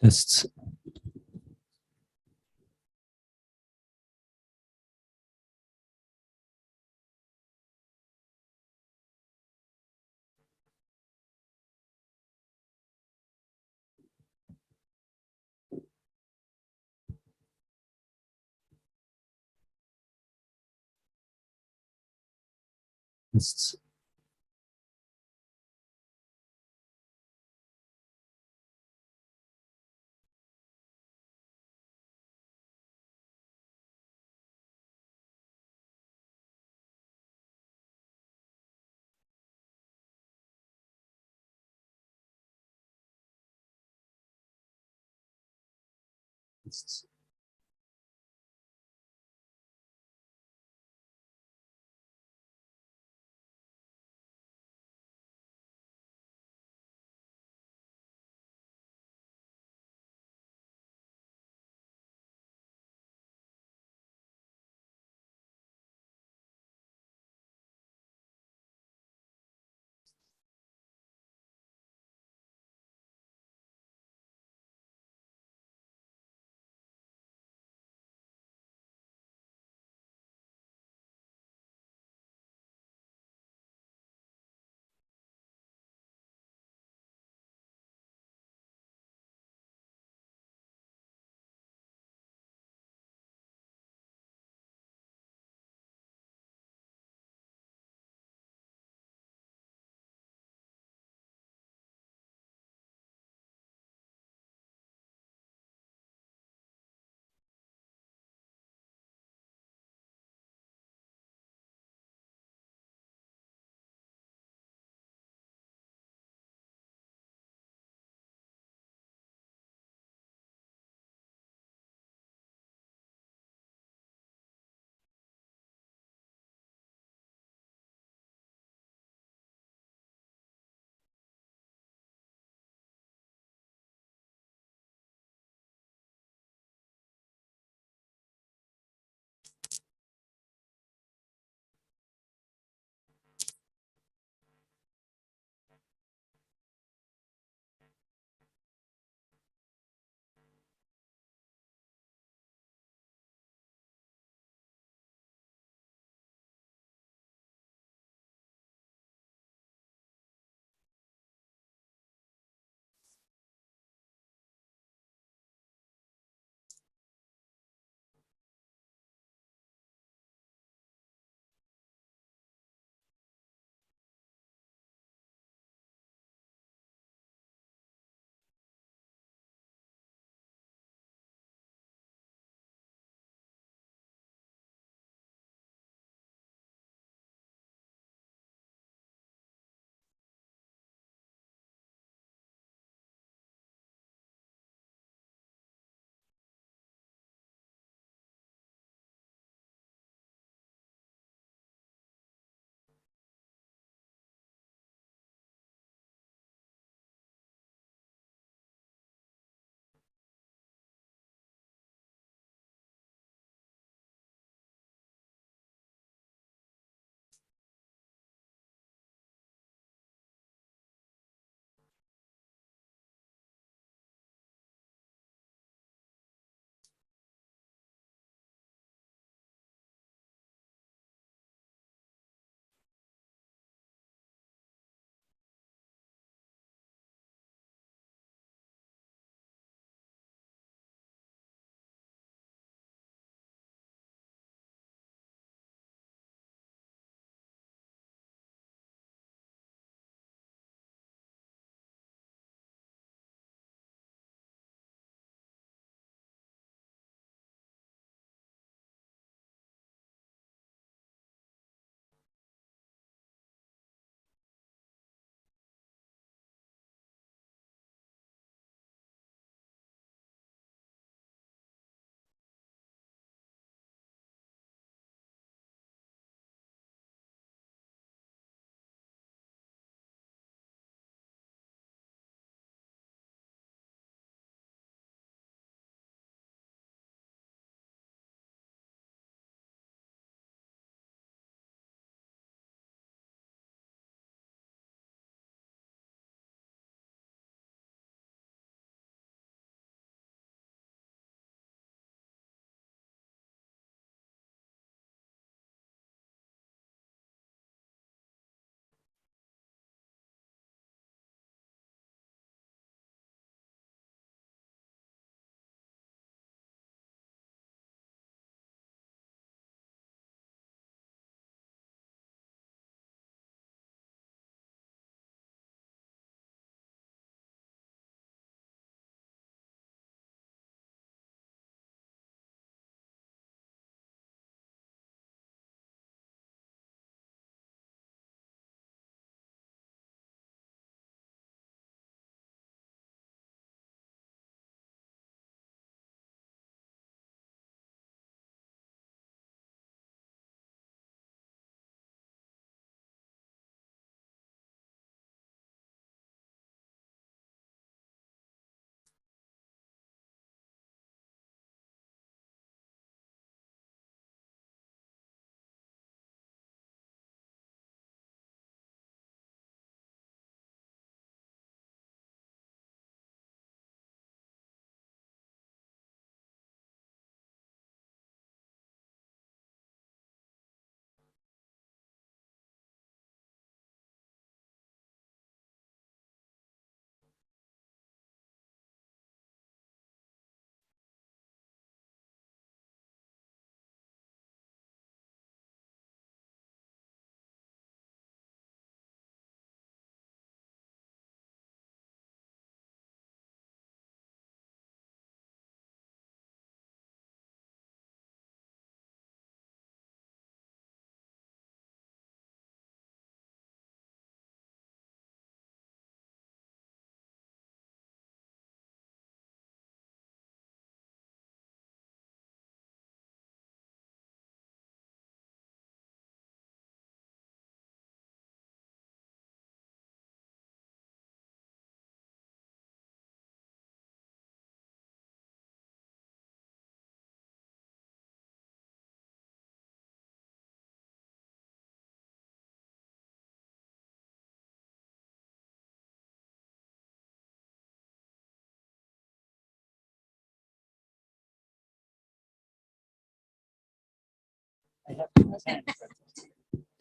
Tests. Tests. Tests.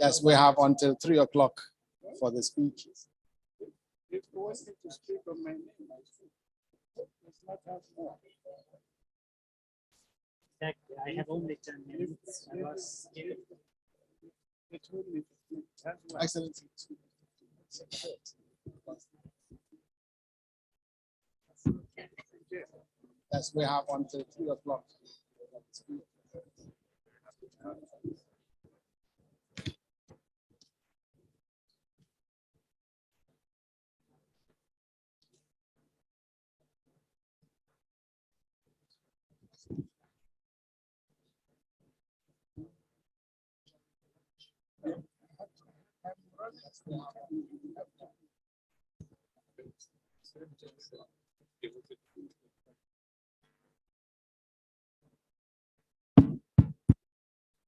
Yes, we have until 3 o'clock for the speeches. If you want me to speak on my name, it's not have more. Exactly. I have only 10 minutes. I was given. They told me it has one. Excellency. Yes, we have until 3 o'clock.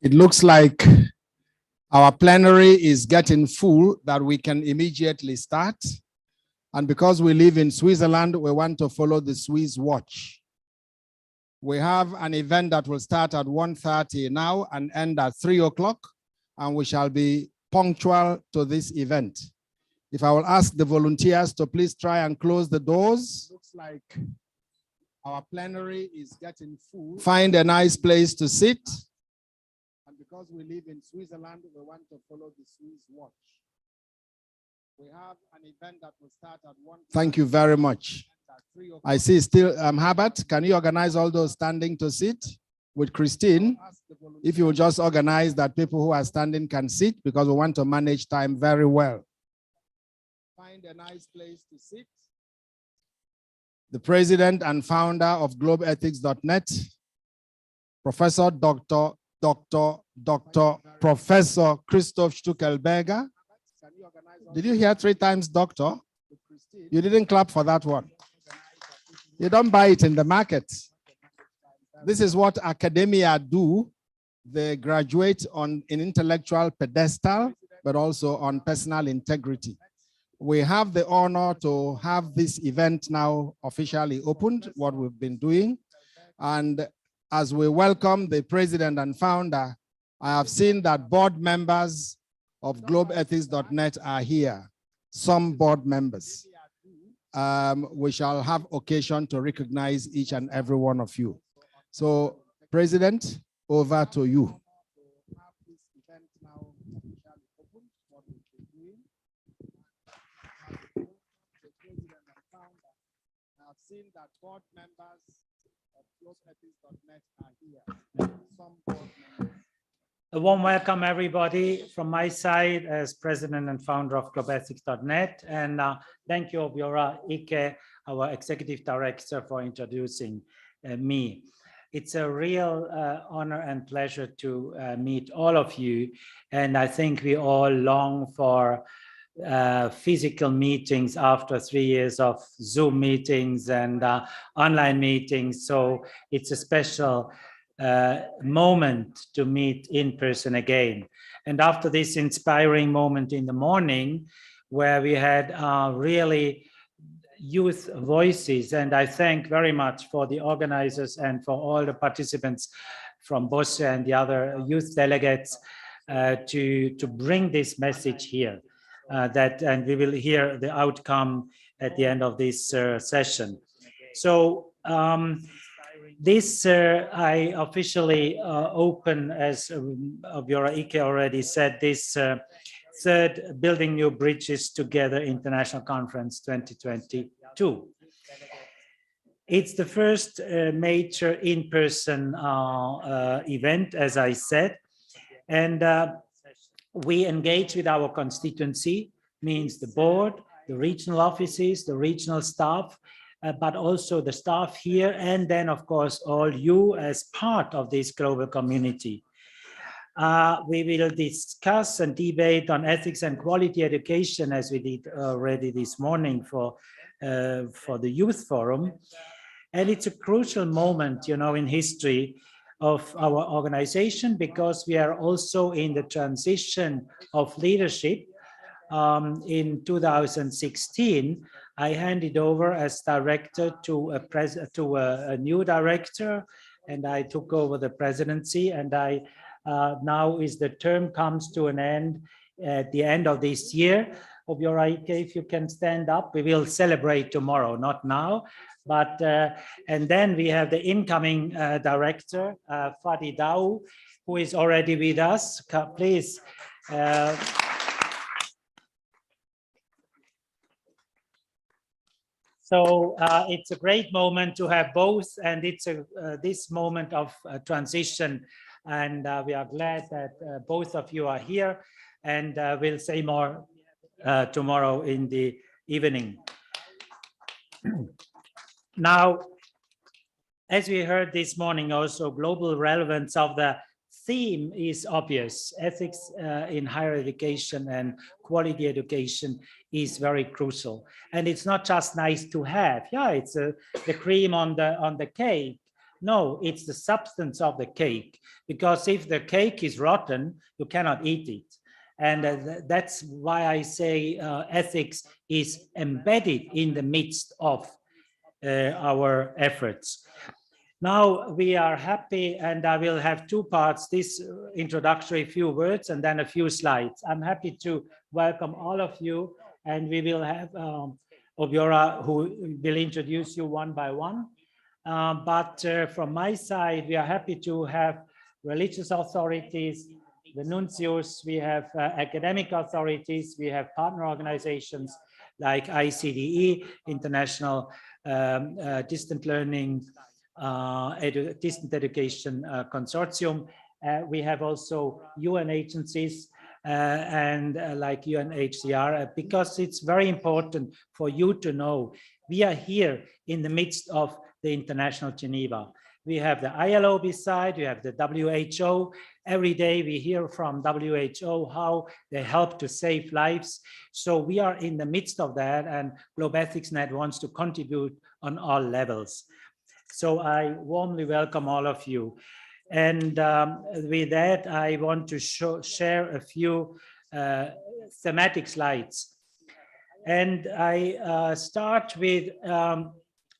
It looks like our plenary is getting full, that we can immediately start. And because we live in Switzerland, we want to follow the Swiss watch. We have an event that will start at 1:30 now and end at 3 o'clock, and we shall be punctual to this event. If I will ask the volunteers to please try and close the doors. Looks like our plenary is getting full. Find a nice place to sit. And because we live in Switzerland, we want to follow the Swiss watch. We have an event that will start at 1. Thank you very much. I see still, Herbert, can you organize all those standing to sit with Christine? If you will just organize that people who are standing can sit, because we want to manage time very well. Find a nice place to sit. The president and founder of globeethics.net, Professor Professor Christoph Stückelberger. Did you hear 3 times doctor? You didn't clap for that one. You don't buy it in the market. This is what academia do. They graduate in intellectual pedestal, but also on personal integrity. We have the honor to have this event now officially opened, what we've been doing. And as we welcome the president and founder, I have seen that board members of globeethics.net are here, some board members. We shall have occasion to recognize each and every one of you. So, President, over to you. I've seen that board members of globeethics.net are here. Some board members. A warm welcome, everybody, from my side as president and founder of globeethics.net. And thank you, Obiora Ike, our executive director, for introducing me. It's a real honor and pleasure to meet all of you. And I think we all long for physical meetings after 3 years of Zoom meetings and online meetings. So it's a special moment to meet in person again. And after this inspiring moment in the morning, where we had really youth voices, and I thank very much for the organizers and for all the participants from Bosse and the other youth delegates to bring this message here. And we will hear the outcome at the end of this session. So this I officially open, as Obiora Ike already said, this third Building New Bridges Together International Conference 2022. It's the first major in-person event, as I said, and we engage with our constituency, means the board, the regional offices, the regional staff, but also the staff here, and then, of course, all you as part of this global community. We will discuss and debate on ethics and quality education, as we did already this morning for the Youth Forum. And it's a crucial moment, you know, in history of our organization, because we are also in the transition of leadership. In 2016, I handed over as director to a new director, and I took over the presidency, and I now is the term comes to an end at the end of this year. Obiora, if you can stand up, we will celebrate tomorrow, not now. But and then we have the incoming director, Fadi Dau, who is already with us. Please. So it's a great moment to have both, and it's this moment of transition, and we are glad that both of you are here, and we'll say more tomorrow in the evening. Now, as we heard this morning also, global relevance of the theme is obvious. Ethics in higher education and quality education is very crucial. And it's not just nice to have. Yeah, it's the cream on the cake. No, it's the substance of the cake. Because if the cake is rotten, you cannot eat it. And that's why I say ethics is embedded in the midst of our efforts. Now we are happy, and I will have two parts, this introductory few words and then a few slides. I'm happy to welcome all of you, and we will have Obiora who will introduce you one by one. But from my side, we are happy to have religious authorities, the nuncios, we have academic authorities, we have partner organizations like ICDE, International Distant Learning Distant Education Consortium. We have also UN agencies and like UNHCR, because it's very important for you to know we are here in the midst of the International Geneva. We have the ILO beside, we have the WHO. Every day we hear from WHO how they help to save lives. So we are in the midst of that, and GlobeEthicsNet wants to contribute on all levels. So I warmly welcome all of you. And with that, I want to share a few thematic slides. And I start with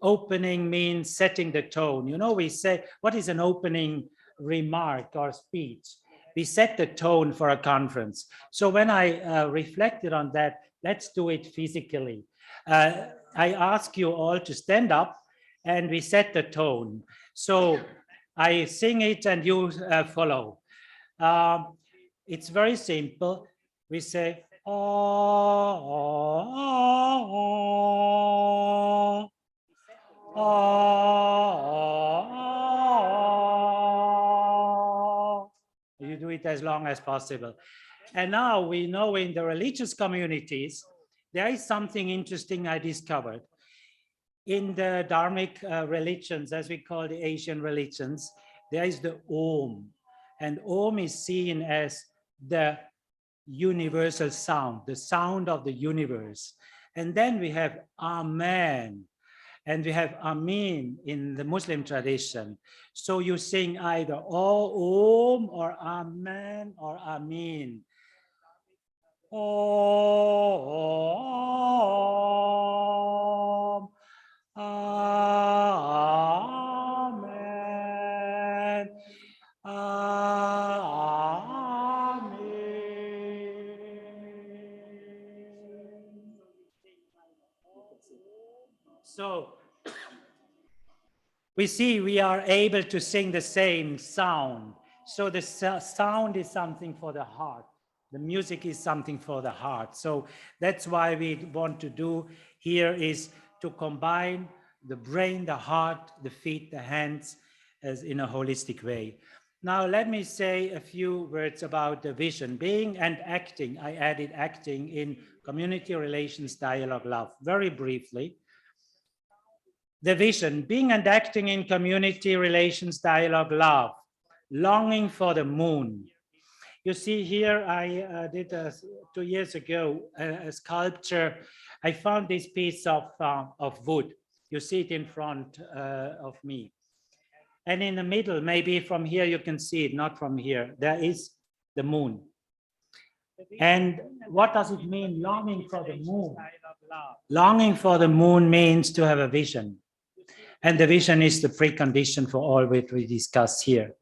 opening means setting the tone. You know, we say, what is an opening remark or speech? We set the tone for a conference. So when I reflected on that, let's do it physically. I ask you all to stand up, and we set the tone. So I sing it and you follow. It's very simple. We say, oh, oh, oh, oh. You do it as long as possible. And now we know in the religious communities, there is something interesting I discovered. In the Dharmic religions, as we call the Asian religions, there is the Om. And Om is seen as the universal sound, the sound of the universe. And then we have Amen. And we have Amin in the Muslim tradition. So you sing either Om or Amen or Amin. Om. Amen. Amen. So we see we are able to sing the same sound. So the sound is something for the heart. The music is something for the heart. So that's why we want to do here is to combine the brain, the heart, the feet, the hands as in a holistic way. Now, let me say a few words about the vision. Being and acting, I added acting in community relations, dialogue, love, very briefly. The vision, being and acting in community relations, dialogue, love, longing for the moon. You see here, I did 2 years ago a sculpture. I found this piece of wood. You see it in front of me. And in the middle, maybe from here you can see it, not from here, there is the moon. And what does it mean, longing for the moon? Longing for the moon means to have a vision. And the vision is the precondition for all what we discuss here.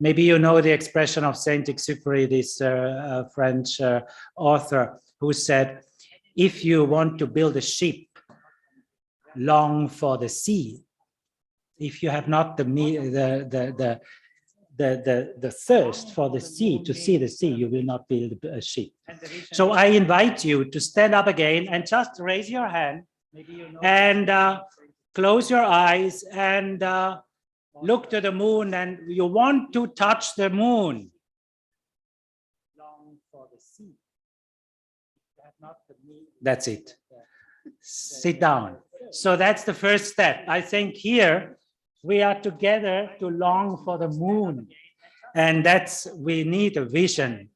Maybe you know the expression of Saint-Exupéry, this French author, who said, if you want to build a ship, long for the sea. If you have not the thirst for the sea, to see the sea, you will not build a ship. So I invite you to stand up again and just raise your hand and close your eyes and look to the moon, and you want to touch the moon. Long for the sea. That's it. Sit down. So that's the first step. I think here we are together to long for the moon. And we need a vision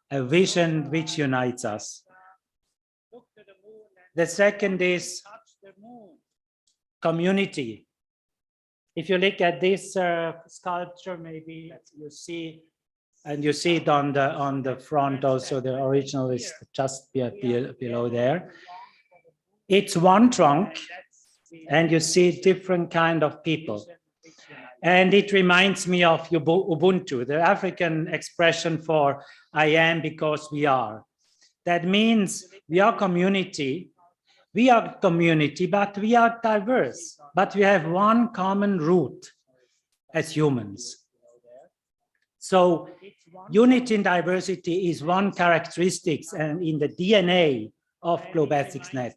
which unites us. The second is community. If you look at this sculpture, maybe you see, and you see it on the front also, the original is just below there. It's one trunk, and you see different kind of people. And it reminds me of Ubuntu, the African expression for I am because we are. That means we are community. We are community, but we are diverse. But we have one common root as humans. So unity in diversity is one characteristic and in the DNA of GloBasicsNet.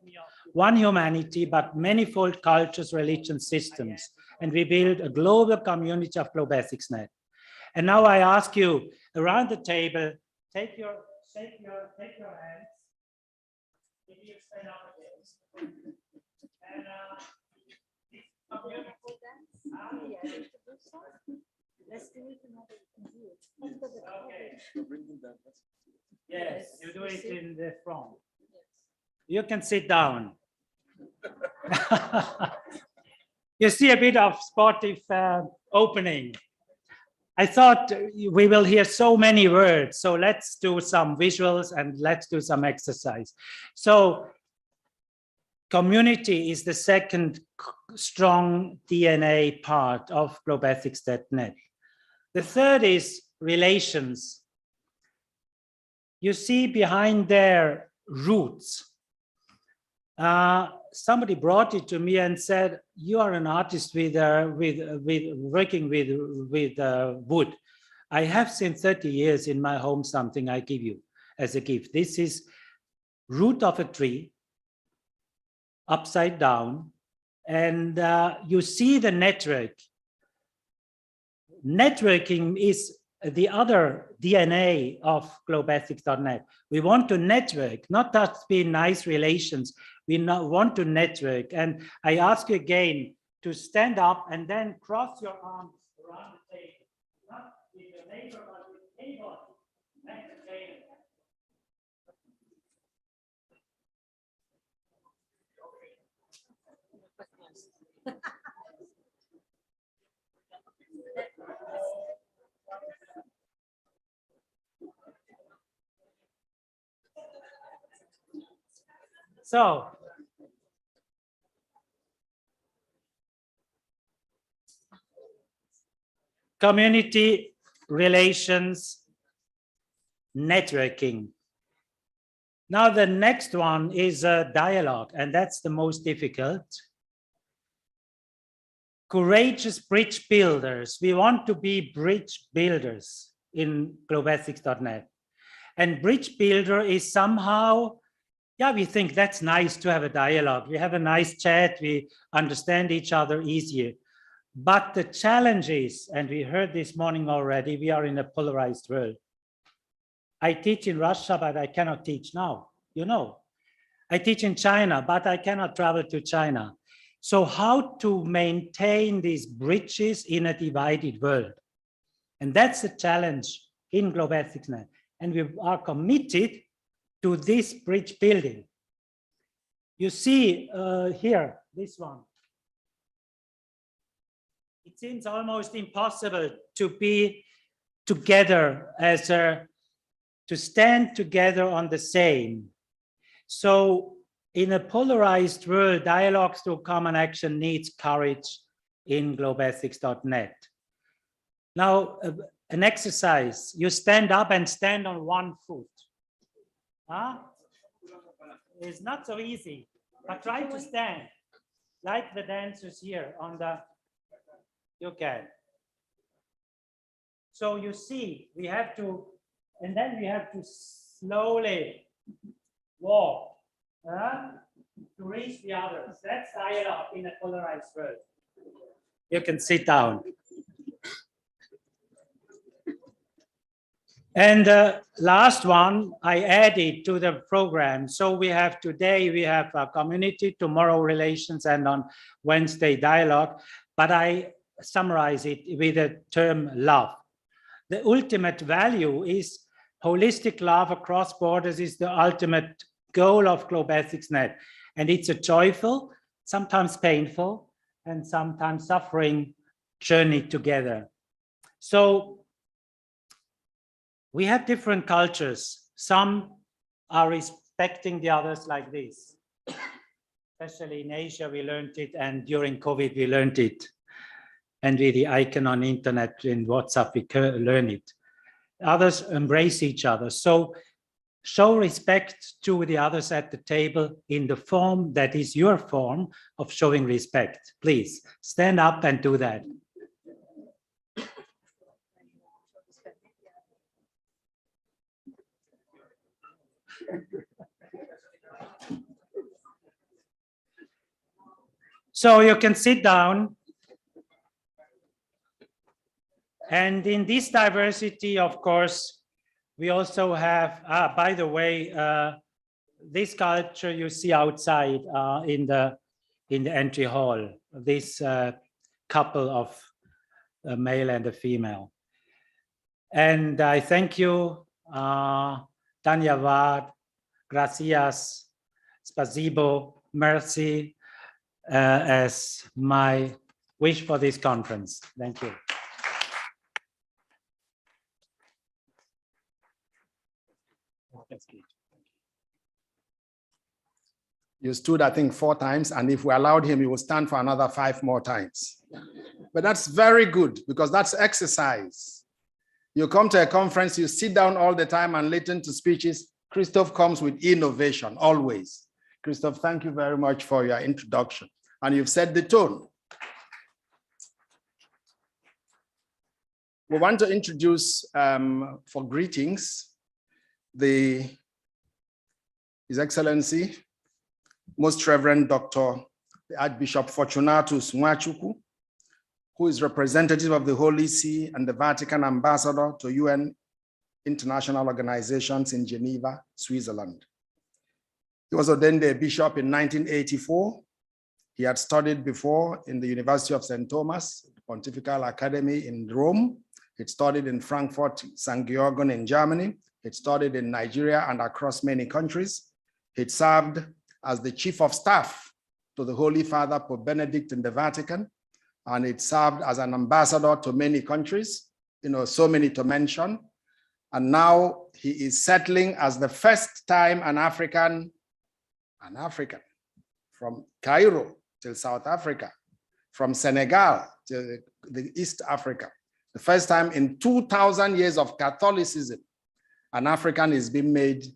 One humanity, but manifold cultures, religions, systems. And we build a global community of GloBasicsNet. And now I ask you around the table, take your hands. Maybe you stand up again. And let's do it another. Yes, you do it in the front. You can sit down. You see a bit of sportive opening. I thought we will hear so many words, so let's do some visuals and let's do some exercise. So community is the second strong DNA part of GloBasics.net. The third is relations. You see behind their roots. Somebody brought it to me and said, you are an artist working with wood. I have since 30 years in my home something I give you as a gift. This is root of a tree, upside down, and you see the network. Networking is the other DNA of GloBasics.net. We want to network, not just be nice relations. We want to network. And I ask you again to stand up and then cross your arms around the table. Not with your neighbor, but with anybody at the table. So, community, relations, networking. Now the next one is a dialogue, and that's the most difficult. Courageous bridge builders. We want to be bridge builders in GloBasics.net. And bridge builder is somehow, yeah, we think that's nice to have a dialogue. We have a nice chat, we understand each other easier. But the challenge is, and we heard this morning already, we are in a polarized world. I teach in Russia, but I cannot teach now, you know. I teach in China, but I cannot travel to China. So how to maintain these bridges in a divided world? And that's the challenge in GloBasicsNet. And we are committed to this bridge building. You see here, this one. It seems almost impossible to be together to stand together on the same. So in a polarized world, dialogues through common action needs courage in GloBasics.net. Now, an exercise. You stand up and stand on one foot. Huh? It's not so easy, but try to stand like the dancers here on the, you can. So you see, we have to, and then we have to slowly walk to reach the others. That's dialogue in a polarized world. You can sit down. And the last one I added to the program. So we have today, we have a community, tomorrow relations, and on Wednesday dialogue. But I summarize it with the term love. The ultimate value is holistic love across borders is the ultimate goal of GlobeEthicsNet. And it's a joyful, sometimes painful, and sometimes suffering journey together. So we have different cultures. Some are respecting the others like this. Especially in Asia, we learned it, and during COVID, we learned it. And with the icon on internet, in WhatsApp, we learn it. Others embrace each other. So show respect to the others at the table in the form that is your form of showing respect. Please stand up and do that. So you can sit down. And in this diversity, of course, we also have, by the way, this culture you see outside in the entry hall, this couple of a male and a female. And I thank you, Dhanyavad, gracias, spasibo, merci, as my wish for this conference. Thank you. You stood, I think, 4 times, and if we allowed him, he would stand for another 5 more times. But that's very good, because that's exercise. You come to a conference, you sit down all the time and listen to speeches. Christoph comes with innovation, always. Christoph, thank you very much for your introduction. And you've set the tone. We want to introduce, for greetings, His Excellency, Most Reverend Dr. the Archbishop Fortunatus Nwachukwu, who is representative of the Holy See and the Vatican ambassador to UN international organizations in Geneva, Switzerland. He was ordained a bishop in 1984. He had studied before in the University of St. Thomas, Pontifical Academy in Rome. He studied in Frankfurt, St. Georgen in Germany. He studied in Nigeria and across many countries. He served as the chief of staff to the Holy Father, Pope Benedict in the Vatican. And it served as an ambassador to many countries, so many to mention. And now he is settling as the first time an African from Cairo till South Africa, from Senegal to the East Africa. The first time in 2,000 years of Catholicism, an African is being made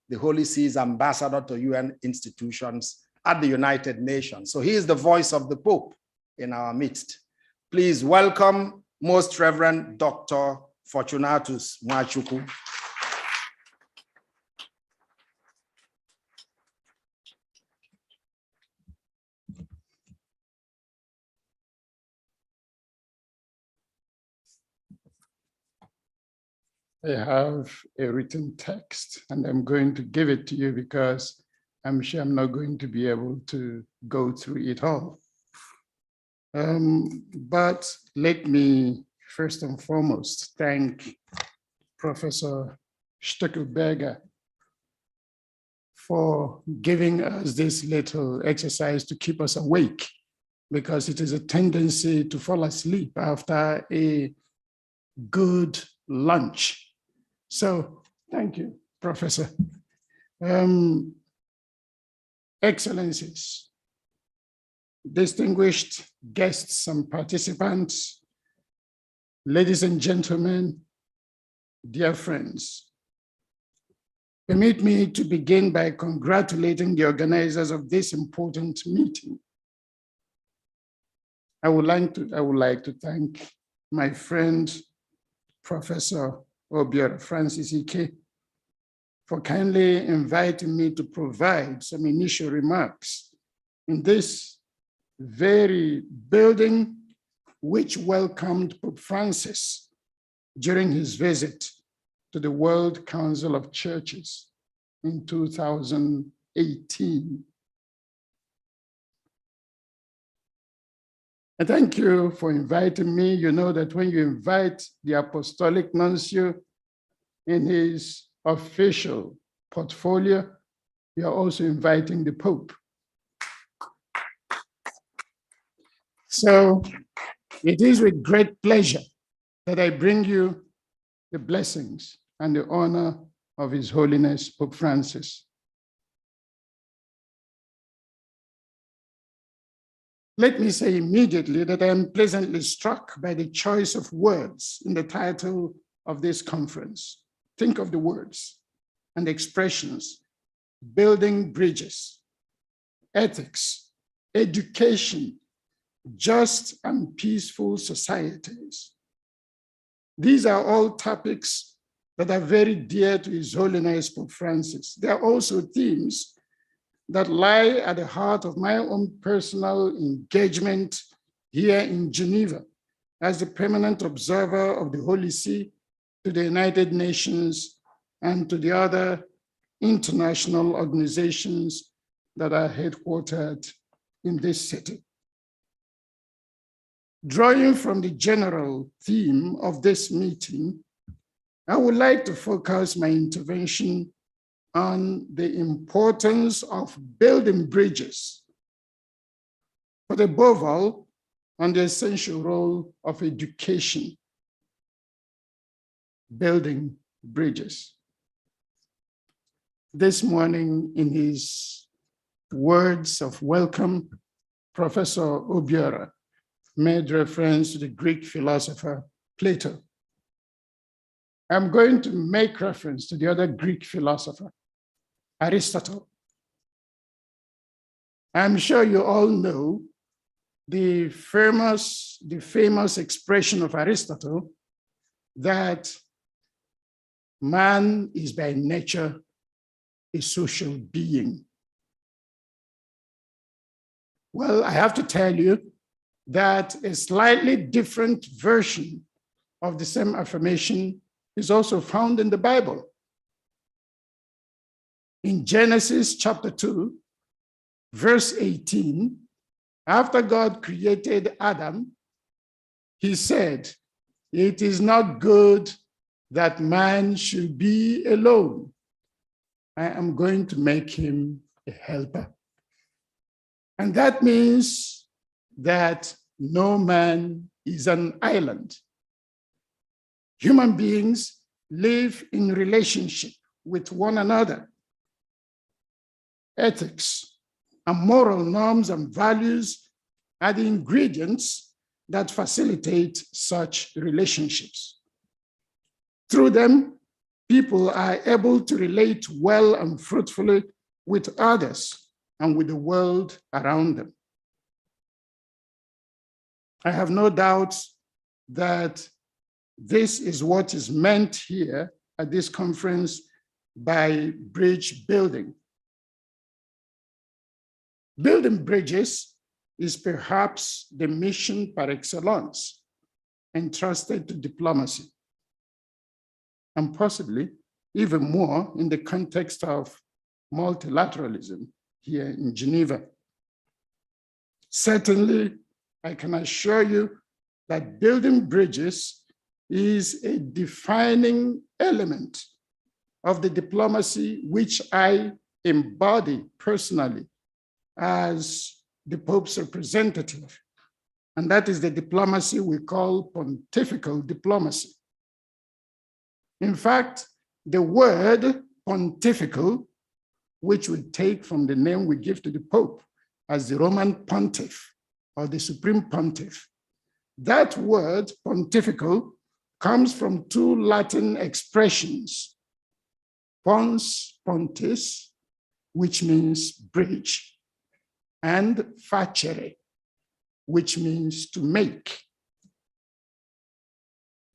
the Holy See's ambassador to UN institutions at the United Nations. So he is the voice of the Pope in our midst. Please welcome Most Reverend Dr. Fortunatus Nwachukwu. I have a written text, and I'm going to give it to you because I'm sure I'm not going to be able to go through it all. But let me first and foremost thank Professor Stückelberger for giving us this little exercise to keep us awake, because it is a tendency to fall asleep after a good lunch. So thank you, Professor. Excellencies, distinguished guests and participants, ladies and gentlemen, dear friends, permit me to begin by congratulating the organizers of this important meeting. I would like to thank my friend, Professor Obiora Francis Ike, for kindly inviting me to provide some initial remarks in this very building which welcomed Pope Francis during his visit to the World Council of Churches in 2018. And thank you for inviting me. You know that when you invite the Apostolic Nuncio in his official portfolio, you are also inviting the Pope. So it is with great pleasure that I bring you the blessings and the honor of His Holiness Pope Francis. Let me say immediately that I am pleasantly struck by the choice of words in the title of this conference. Think of the words and expressions: building bridges, ethics, education, just and peaceful societies. These are all topics that are very dear to His Holiness Pope Francis. They are also themes that lie at the heart of my own personal engagement here in Geneva as the permanent observer of the Holy See to the United Nations and to the other international organizations that are headquartered in this city. Drawing from the general theme of this meeting, I would like to focus my intervention on the importance of building bridges, but above all, on the essential role of education. Building bridges. This morning, in his words of welcome, Professor Obiora made reference to the Greek philosopher Plato. I'm going to make reference to the other Greek philosopher, Aristotle. I'm sure you all know the famous expression of Aristotle that man is by nature a social being. Well, I have to tell you that a slightly different version of the same affirmation is also found in the Bible. In Genesis chapter 2, verse 18, after God created Adam, He said, "It is not good that man should be alone. I am going to make him a helper." And that means that no man is an island. Human beings live in relationship with one another. Ethics and moral norms and values are the ingredients that facilitate such relationships. Through them, people are able to relate well and fruitfully with others and with the world around them. I have no doubt that this is what is meant here at this conference by bridge building. Building bridges is perhaps the mission par excellence entrusted to diplomacy, and possibly even more in the context of multilateralism here in Geneva. Certainly, I can assure you that building bridges is a defining element of the diplomacy which I embody personally as the Pope's representative. And that is the diplomacy we call Pontifical Diplomacy. In fact, the word pontifical, which we take from the name we give to the Pope as the Roman Pontiff or the Supreme Pontiff, that word pontifical comes from two Latin expressions, pons, pontis, which means bridge, and facere, which means to make.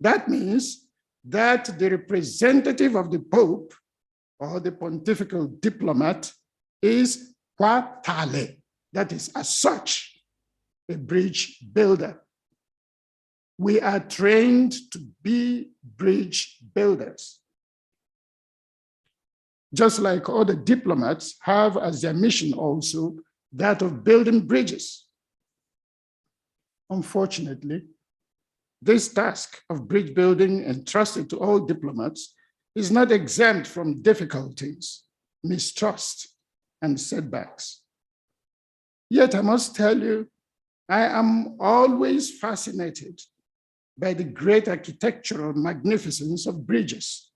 That means that the representative of the Pope or the pontifical diplomat is qua tale, that is, as such, a bridge builder. We are trained to be bridge builders. Just like other diplomats have as their mission also that of building bridges. Unfortunately, this task of bridge building entrusted to all diplomats is not exempt from difficulties, mistrust, and setbacks. Yet I must tell you, I am always fascinated by the great architectural magnificence of bridges.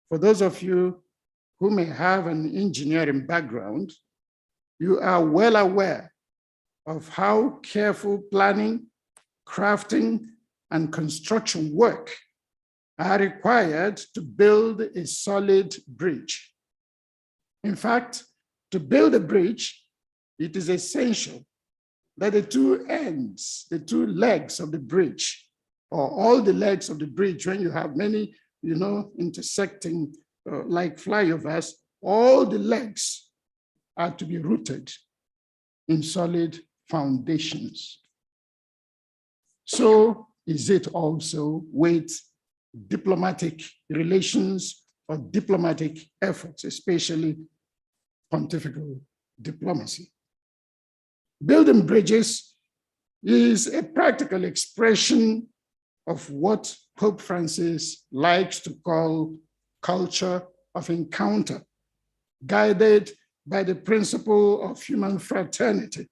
For those of you who may have an engineering background, you are well aware of how careful planning, crafting, and construction work are required to build a solid bridge. In fact, to build a bridge, it is essential that the two ends, the two legs of the bridge, or all the legs of the bridge, when you have many, intersecting like flyovers, all the legs are to be rooted in solid foundations. So is it also with diplomatic relations or diplomatic efforts, especially pontifical diplomacy. Building bridges is a practical expression of what Pope Francis likes to call culture of encounter, guided by the principle of human fraternity.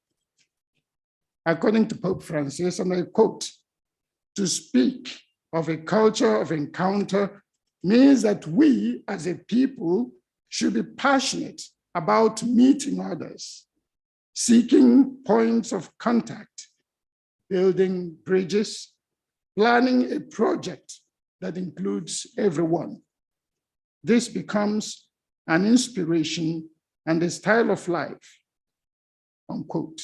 According to Pope Francis, and I quote, "To speak of a culture of encounter means that we as a people should be passionate about meeting others, seeking points of contact, building bridges, planning a project that includes everyone. This becomes an inspiration and a style of life," unquote.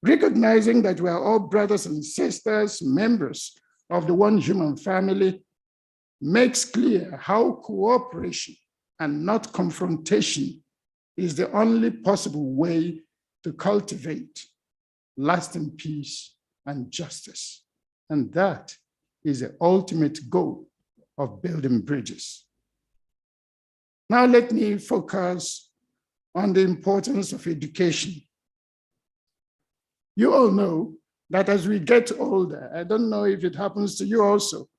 Recognizing that we are all brothers and sisters, members of the one human family, makes clear how cooperation and not confrontation is the only possible way to cultivate lasting peace and justice. And that is the ultimate goal of building bridges. Now let me focus on the importance of education. You all know that as we get older, I don't know if it happens to you also,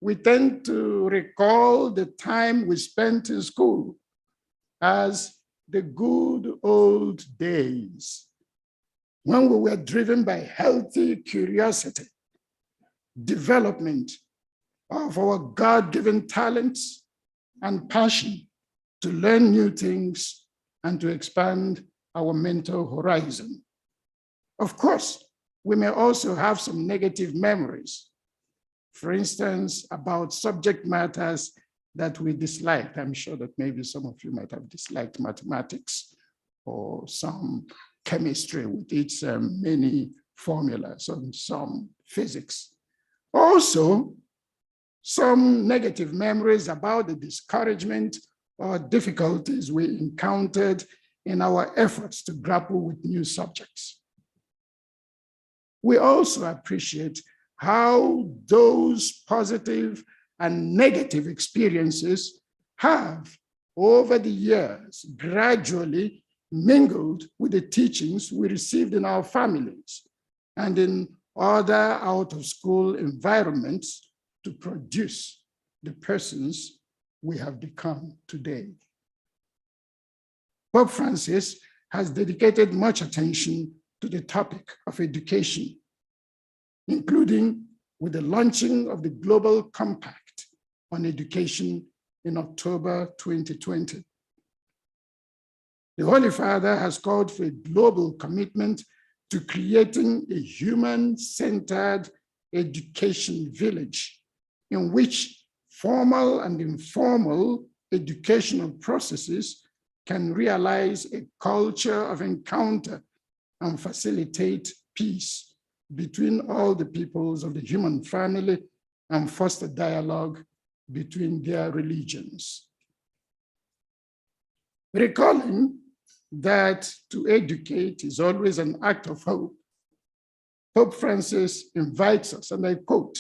we tend to recall the time we spent in school as the good old days, when we were driven by healthy curiosity, development of our God-given talents, and passion to learn new things and to expand our mental horizon. Of course, we may also have some negative memories, for instance, about subject matters that we disliked. I'm sure that maybe some of you might have disliked mathematics or some chemistry with its many formulas and some physics. Also, some negative memories about the discouragement or difficulties we encountered in our efforts to grapple with new subjects. We also appreciate how those positive and negative experiences have, over the years, gradually mingled with the teachings we received in our families and in other out-of-school environments to produce the persons we have become today. Pope Francis has dedicated much attention to the topic of education, including with the launching of the Global Compact on Education in October 2020. The Holy Father has called for a global commitment to creating a human-centered education village in which formal and informal educational processes can realize a culture of encounter and facilitate peace between all the peoples of the human family and foster dialogue between their religions. Recalling that to educate is always an act of hope, Pope Francis invites us, and I quote,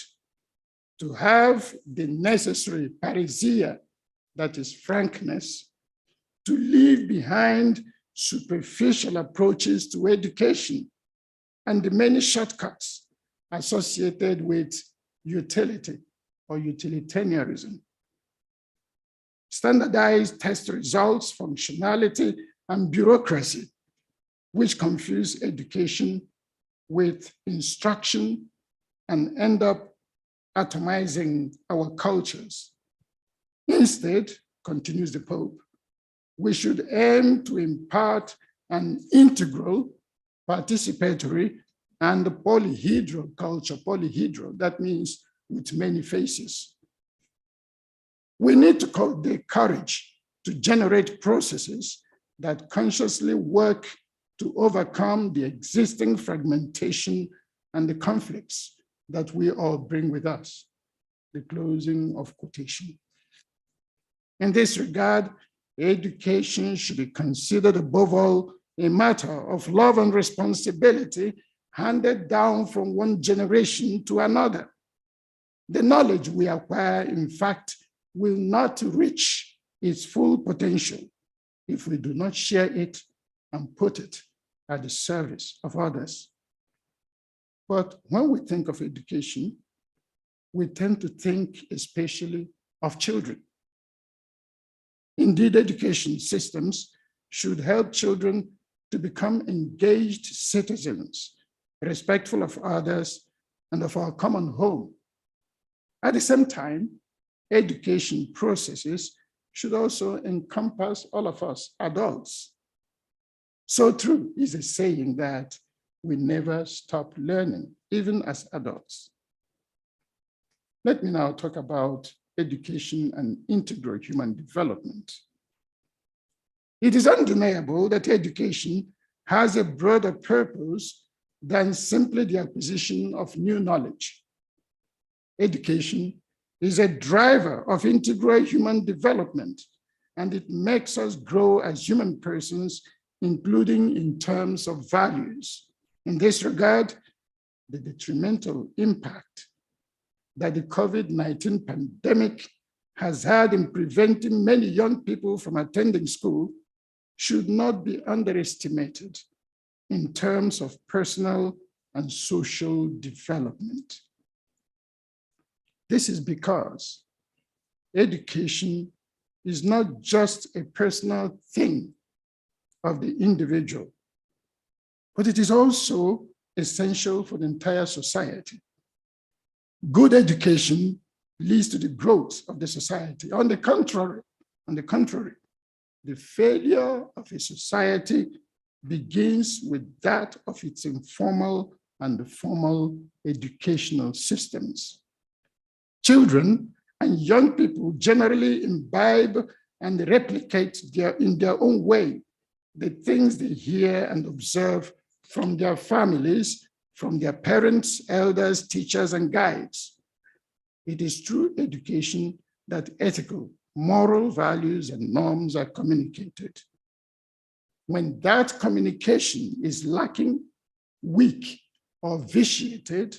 to have the necessary parrhesia, that is frankness, to leave behind superficial approaches to education and the many shortcuts associated with utility or utilitarianism. Standardized test results, functionality, and bureaucracy, which confuse education with instruction and end up atomizing our cultures. Instead, continues the Pope, we should aim to impart an integral, participatory, and polyhedral culture. Polyhedral, that means with many faces. We need the courage to generate processes that consciously work to overcome the existing fragmentation and the conflicts that we all bring with us. The closing of quotation. In this regard, education should be considered above all a matter of love and responsibility handed down from one generation to another. The knowledge we acquire, in fact, will not reach its full potential if we do not share it and put it at the service of others. But when we think of education, we tend to think especially of children. Indeed, education systems should help children to become engaged citizens, respectful of others and of our common home. At the same time, education processes should also encompass all of us adults. So true is a saying that we never stop learning, even as adults. Let me now talk about education and integral human development. It is undeniable that education has a broader purpose than simply the acquisition of new knowledge. Education is a driver of integral human development, and it makes us grow as human persons, including in terms of values. In this regard, the detrimental impact that the COVID-19 pandemic has had in preventing many young people from attending school should not be underestimated in terms of personal and social development. This is because education is not just a personal thing of the individual, but it is also essential for the entire society. Good education leads to the growth of the society. On the contrary, the failure of a society begins with that of its informal and formal educational systems. Children and young people generally imbibe and replicate in their own way the things they hear and observe from their families, from their parents, elders, teachers, and guides. It is through education that ethical, moral values and norms are communicated. When that communication is lacking, weak, or vitiated,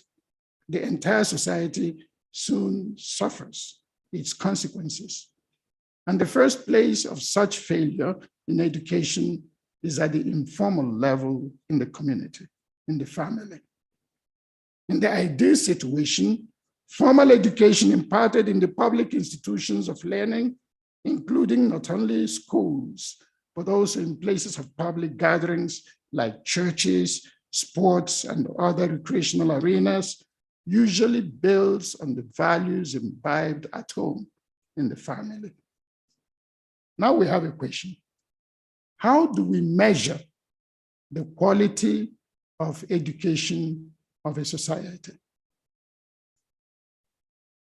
the entire society soon suffers its consequences. And the first place of such failure in education is at the informal level in the community, in the family. In the ideal situation, formal education imparted in the public institutions of learning, including not only schools, but also in places of public gatherings like churches, sports, and other recreational arenas, usually builds on the values imbibed at home in the family. Now we have a question. How do we measure the quality of education of a society?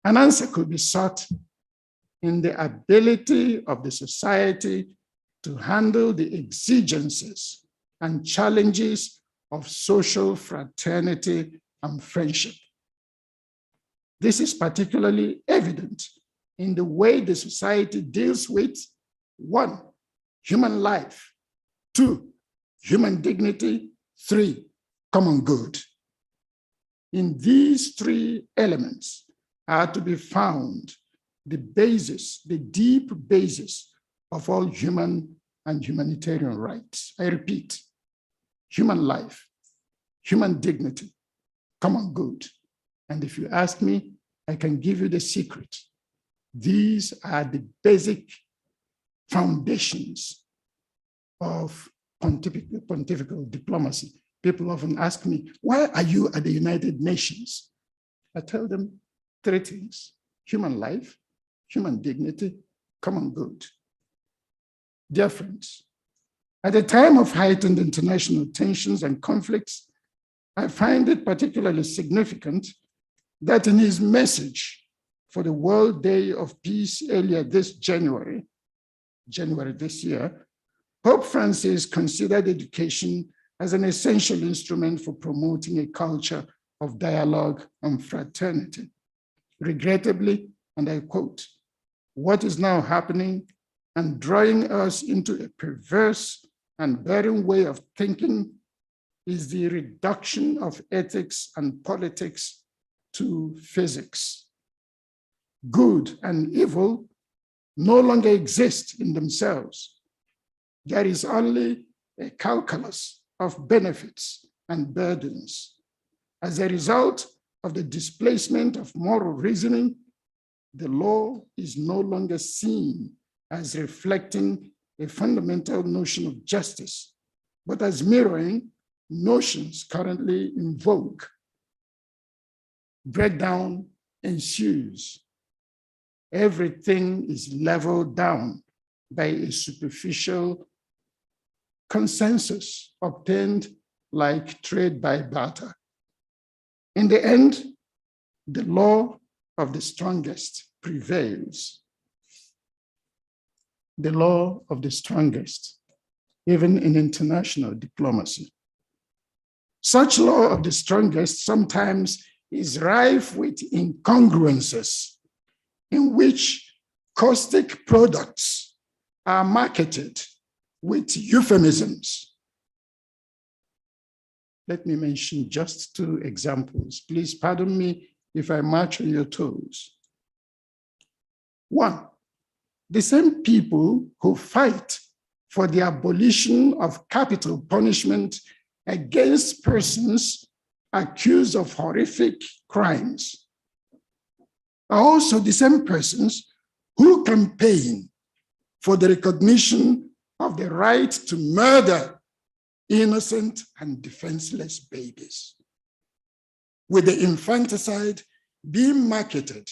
An answer could be sought in the ability of the society to handle the exigencies and challenges of social fraternity and friendship. This is particularly evident in the way the society deals with 1, human life, 2, human dignity, 3, common good. In these 3 elements are to be found the basis, the deep basis of all human and humanitarian rights. I repeat, human life, human dignity, common good. And if you ask me, I can give you the secret. These are the basic foundations of pontifical diplomacy. People often ask me, why are you at the United Nations? I tell them 3 things: human life, human dignity, common good. Dear friends, at a time of heightened international tensions and conflicts, I find it particularly significant that in his message for the World Day of Peace earlier this January this year, Pope Francis considered education as an essential instrument for promoting a culture of dialogue and fraternity. Regrettably, and I quote, "What is now happening and drawing us into a perverse and barren way of thinking is the reduction of ethics and politics to physics. Good and evil no longer exist in themselves. There is only a calculus of benefits and burdens. As a result of the displacement of moral reasoning, the law is no longer seen as reflecting a fundamental notion of justice, but as mirroring notions currently in vogue. Breakdown ensues. Everything is leveled down by a superficial consensus obtained like trade by barter. In the end, the law of the strongest prevails. The law of the strongest, even in international diplomacy. Such law of the strongest sometimes is rife with incongruences in which caustic products are marketed with euphemisms. Let me mention just 2 examples. Please pardon me if I march on your toes. 1, the same people who fight for the abolition of capital punishment against persons accused of horrific crimes are also the same persons who campaign for the recognition of the right to murder innocent and defenseless babies, with the infanticide being marketed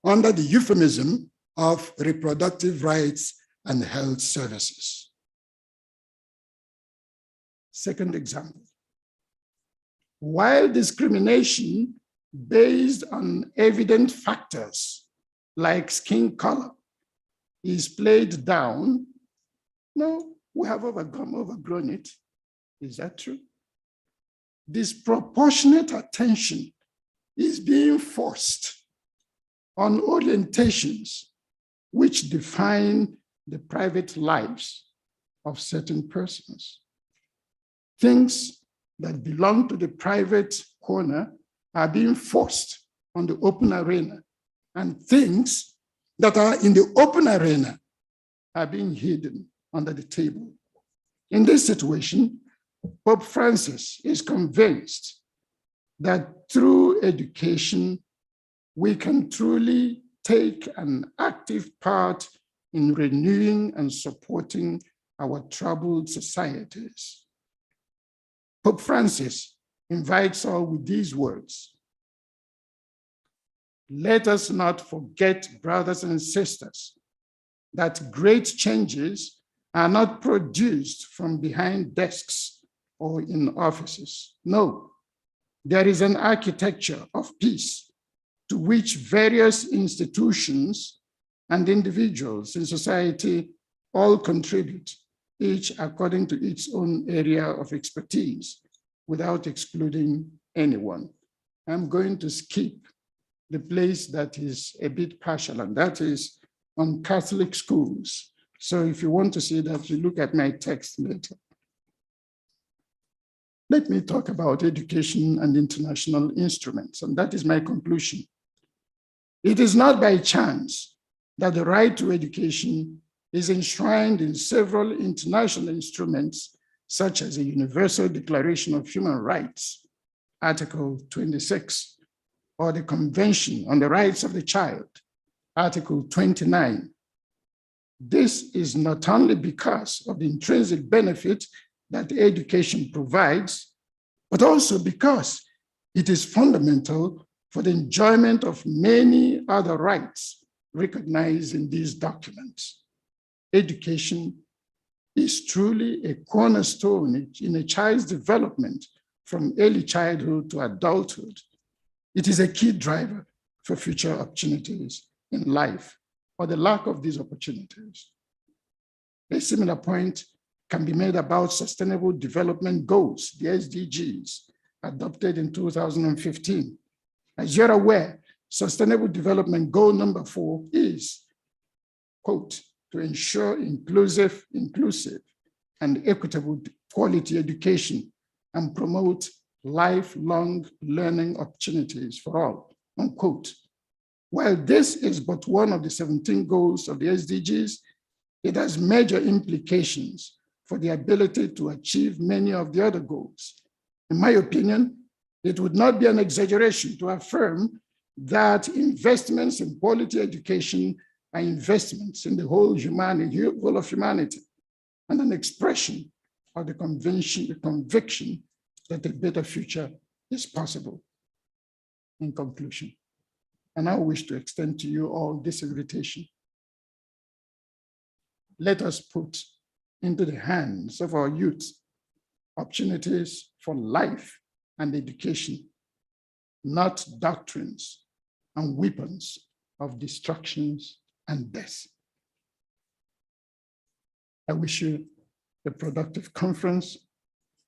under the euphemism of reproductive rights and health services. Second example, while discrimination based on evident factors like skin color is played down, no, we have overgrown it. Is that true? Disproportionate attention is being forced on orientations which define the private lives of certain persons. Things that belong to the private corner are being forced on the open arena, and things that are in the open arena are being hidden under the table. In this situation, Pope Francis is convinced that through education, we can truly take an active part in renewing and supporting our troubled societies. Pope Francis invites all with these words: let us not forget, brothers and sisters, that great changes are not produced from behind desks or in offices. No, there is an architecture of peace to which various institutions and individuals in society all contribute, each according to its own area of expertise, without excluding anyone. I'm going to skip the place that is a bit partial, and that is on Catholic schools. So if you want to see that, you look at my text later. Let me talk about education and international instruments, and that is my conclusion. It is not by chance that the right to education is enshrined in several international instruments, such as the Universal Declaration of Human Rights, Article 26, or the Convention on the Rights of the Child, Article 29. This is not only because of the intrinsic benefit that education provides, but also because it is fundamental for the enjoyment of many other rights recognized in these documents. Education is truly a cornerstone in a child's development from early childhood to adulthood. It is a key driver for future opportunities in life, or the lack of these opportunities. A similar point can be made about Sustainable Development Goals, the SDGs, adopted in 2015. As you're aware, Sustainable Development Goal number 4 is, quote, to ensure inclusive and equitable quality education and promote lifelong learning opportunities for all, unquote. While this is but one of the 17 goals of the SDGs, it has major implications for the ability to achieve many of the other goals. In my opinion, it would not be an exaggeration to affirm that investments in quality education are investments in the whole of humanity, and an expression of the conviction that a better future is possible. In conclusion, and I wish to extend to you all this invitation. Let us put into the hands of our youth opportunities for life and education, not doctrines and weapons of destructions and death. I wish you a productive conference,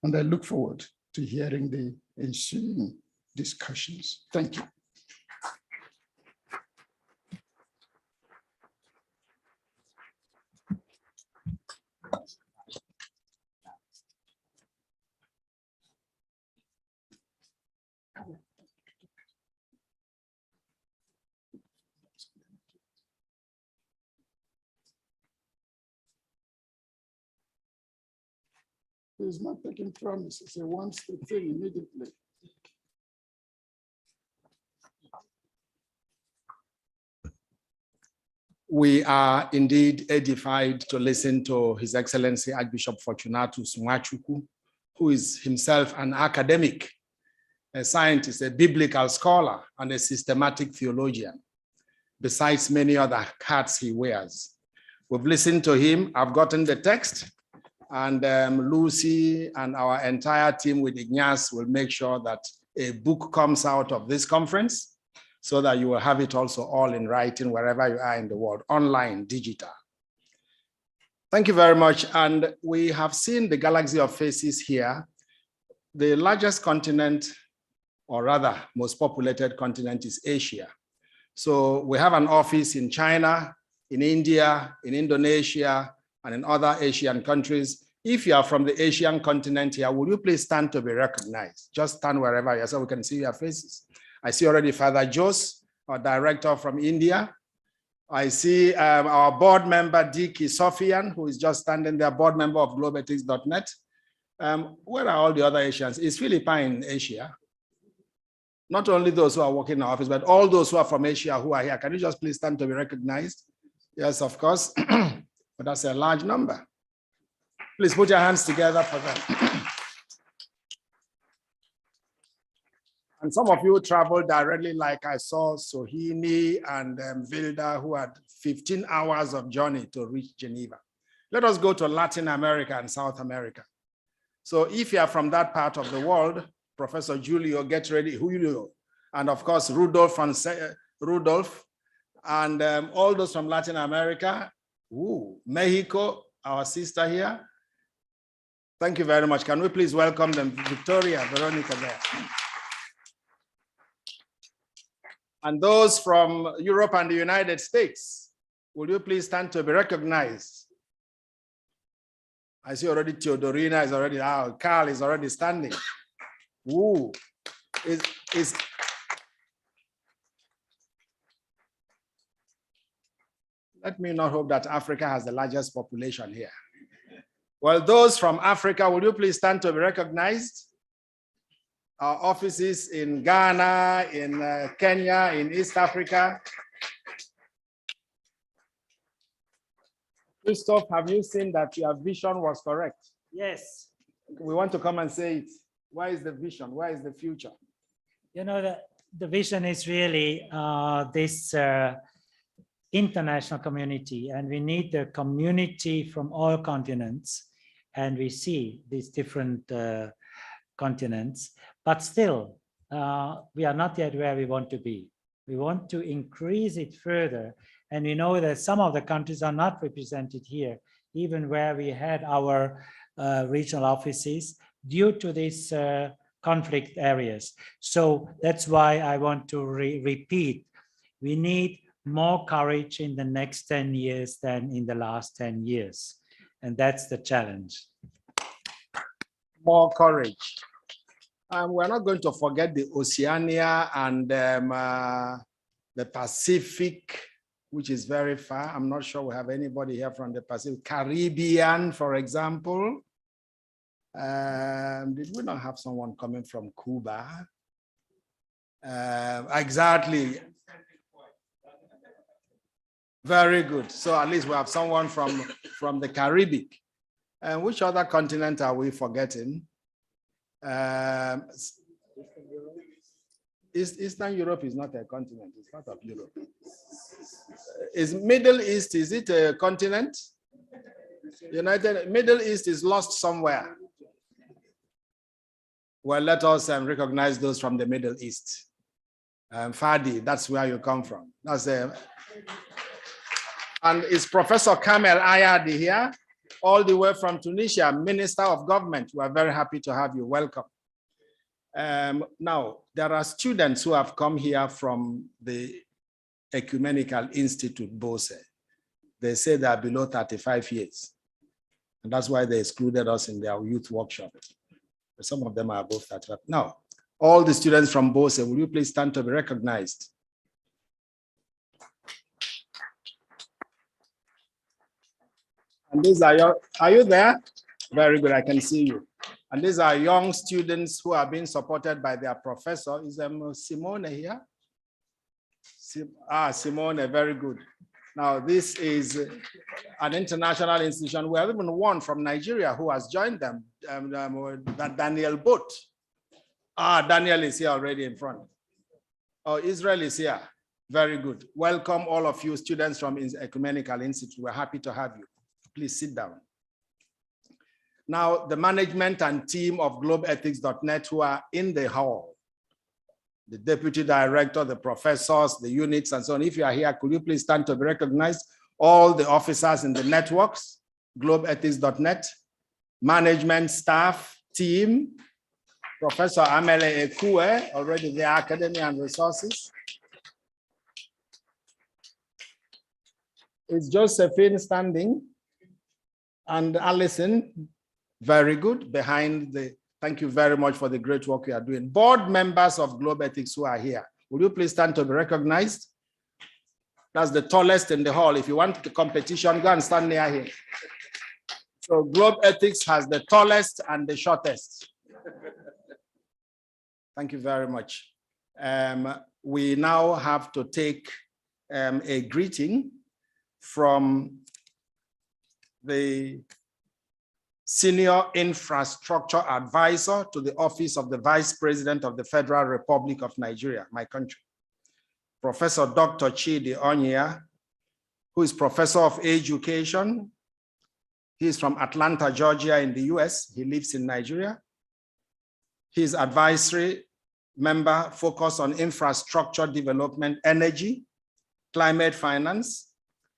and I look forward to hearing the ensuing discussions. Thank you. He's not taking promises. He wants the thing immediately. We are indeed edified to listen to His Excellency Archbishop Fortunatus Nwachukwu, who is himself an academic, a scientist, a biblical scholar, and a systematic theologian, besides many other hats he wears. We've listened to him. I've gotten the text. And Lucy and our entire team with Ignace will make sure that a book comes out of this conference so that you will have it also all in writing wherever you are in the world, online, digital. Thank you very much. And we have seen the galaxy of faces here. The largest continent, or rather most populated continent, is Asia. So we have an office in China, in India, in Indonesia, and in other Asian countries. If you are from the Asian continent here, will you please stand to be recognized? Just stand wherever you are so we can see your faces. I see already Father Jos, our director from India. I see our board member, Diki Sofian, who is just standing there, board member of globethics.net. Where are all the other Asians? Is Philippine in Asia? Not only those who are working in our office, but all those who are from Asia who are here. Can you just please stand to be recognized? Yes, of course. But that's a large number. Please put your hands together for them. And some of you traveled directly, like I saw Sohini and Vilda, who had 15 hours of journey to reach Geneva. Let us go to Latin America and South America. So if you are from that part of the world, Professor Julio, get ready. Julio, and of course, Rudolph and all those from Latin America. Ooh, Mexico, our sister here. Thank you very much. Can we please welcome them, Victoria, Veronica there. And those from Europe and the United States, will you please stand to be recognized? I see already Teodorina is already out. Carl is already standing. Ooh, let me not hope that Africa has the largest population here. Well, those from Africa, will you please stand to be recognized? Our offices in Ghana, in Kenya, in East Africa. Christoph, have you seen that your vision was correct? Yes. We want to come and say it. Why is the vision? Why is the future? You know, the vision is really this international community, and we need the community from all continents, and we see these different continents, but still we are not yet where we want to be. We want to increase it further, and we know that some of the countries are not represented here, even where we had our regional offices due to these conflict areas. So that's why I want to repeat, we need more courage in the next 10 years than in the last 10 years. And that's the challenge. More courage. We're not going to forget the Oceania and the Pacific, which is very far. I'm not sure we have anybody here from the Pacific. Caribbean, for example. Did we not have someone coming from Cuba? Exactly. Very good. So at least we have someone from the Caribbean. And which other continent are we forgetting? Eastern Europe is not a continent, it's part of Europe. Is Middle East, is it a continent? Middle East is lost somewhere. Well, let us recognize those from the Middle East. Fadi, that's where you come from. That's and is Professor Kamel Ayadi here, all the way from Tunisia, Minister of Government. We are very happy to have you. Welcome. Now, there are students who have come here from the Ecumenical Institute, BOSE. They say they are below 35 years. And that's why they excluded us in their youth workshop. But some of them are above 35. Now, all the students from BOSE, will you please stand to be recognized? And these are you there? Very good, I can see you. And these are young students who are being supported by their professor. Is Simone here? Simone, very good. Now, this is an international institution. We have even one from Nigeria who has joined them, Daniel Boat. Daniel is here already in front. Oh, Israel is here. Very good. Welcome all of you students from Ecumenical Institute. We're happy to have you. Please sit down. Now, the management and team of globeethics.net who are in the hall, the deputy director, the professors, the units, and so on. If you are here, could you please stand to be recognized? All the officers in the networks, globeethics.net, management, staff, team, Professor Amele Ekue, already the academy and resources. Is Josephine standing? And Alison, very good, behind the, thank you very much for the great work you are doing. Board members of Globe Ethics who are here, will you please stand to be recognized? That's the tallest in the hall. If you want the competition, go and stand near here. So Globe Ethics has the tallest and the shortest. Thank you very much. We now have to take a greeting from the Senior Infrastructure Advisor to the Office of the Vice President of the Federal Republic of Nigeria, my country, Professor Dr. Chidi Onyia, who is Professor of Education. He is from Atlanta, Georgia in the US. He lives in Nigeria. His advisory member focused on infrastructure development, energy, climate finance,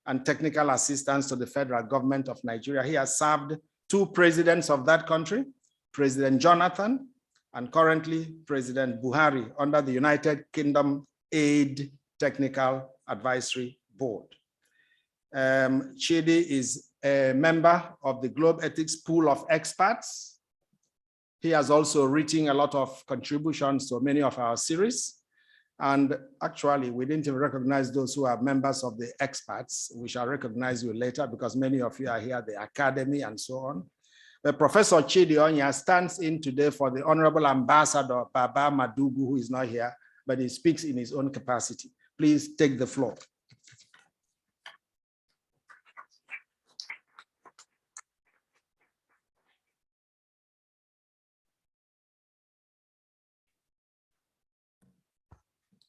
and technical assistance to the federal government of Nigeria. He has served 2 presidents of that country, President Jonathan and currently President Buhari, under the United Kingdom Aid Technical Advisory Board. Chidi is a member of the Globe Ethics Pool of Experts. He has also written a lot of contributions to many of our series. And actually, we didn't even recognize those who are members of the experts. We shall recognize you later because many of you are here at the academy and so on. But Professor Chidi Onya stands in today for the Honorable Ambassador Baba Madugu, who is not here, but he speaks in his own capacity. Please take the floor.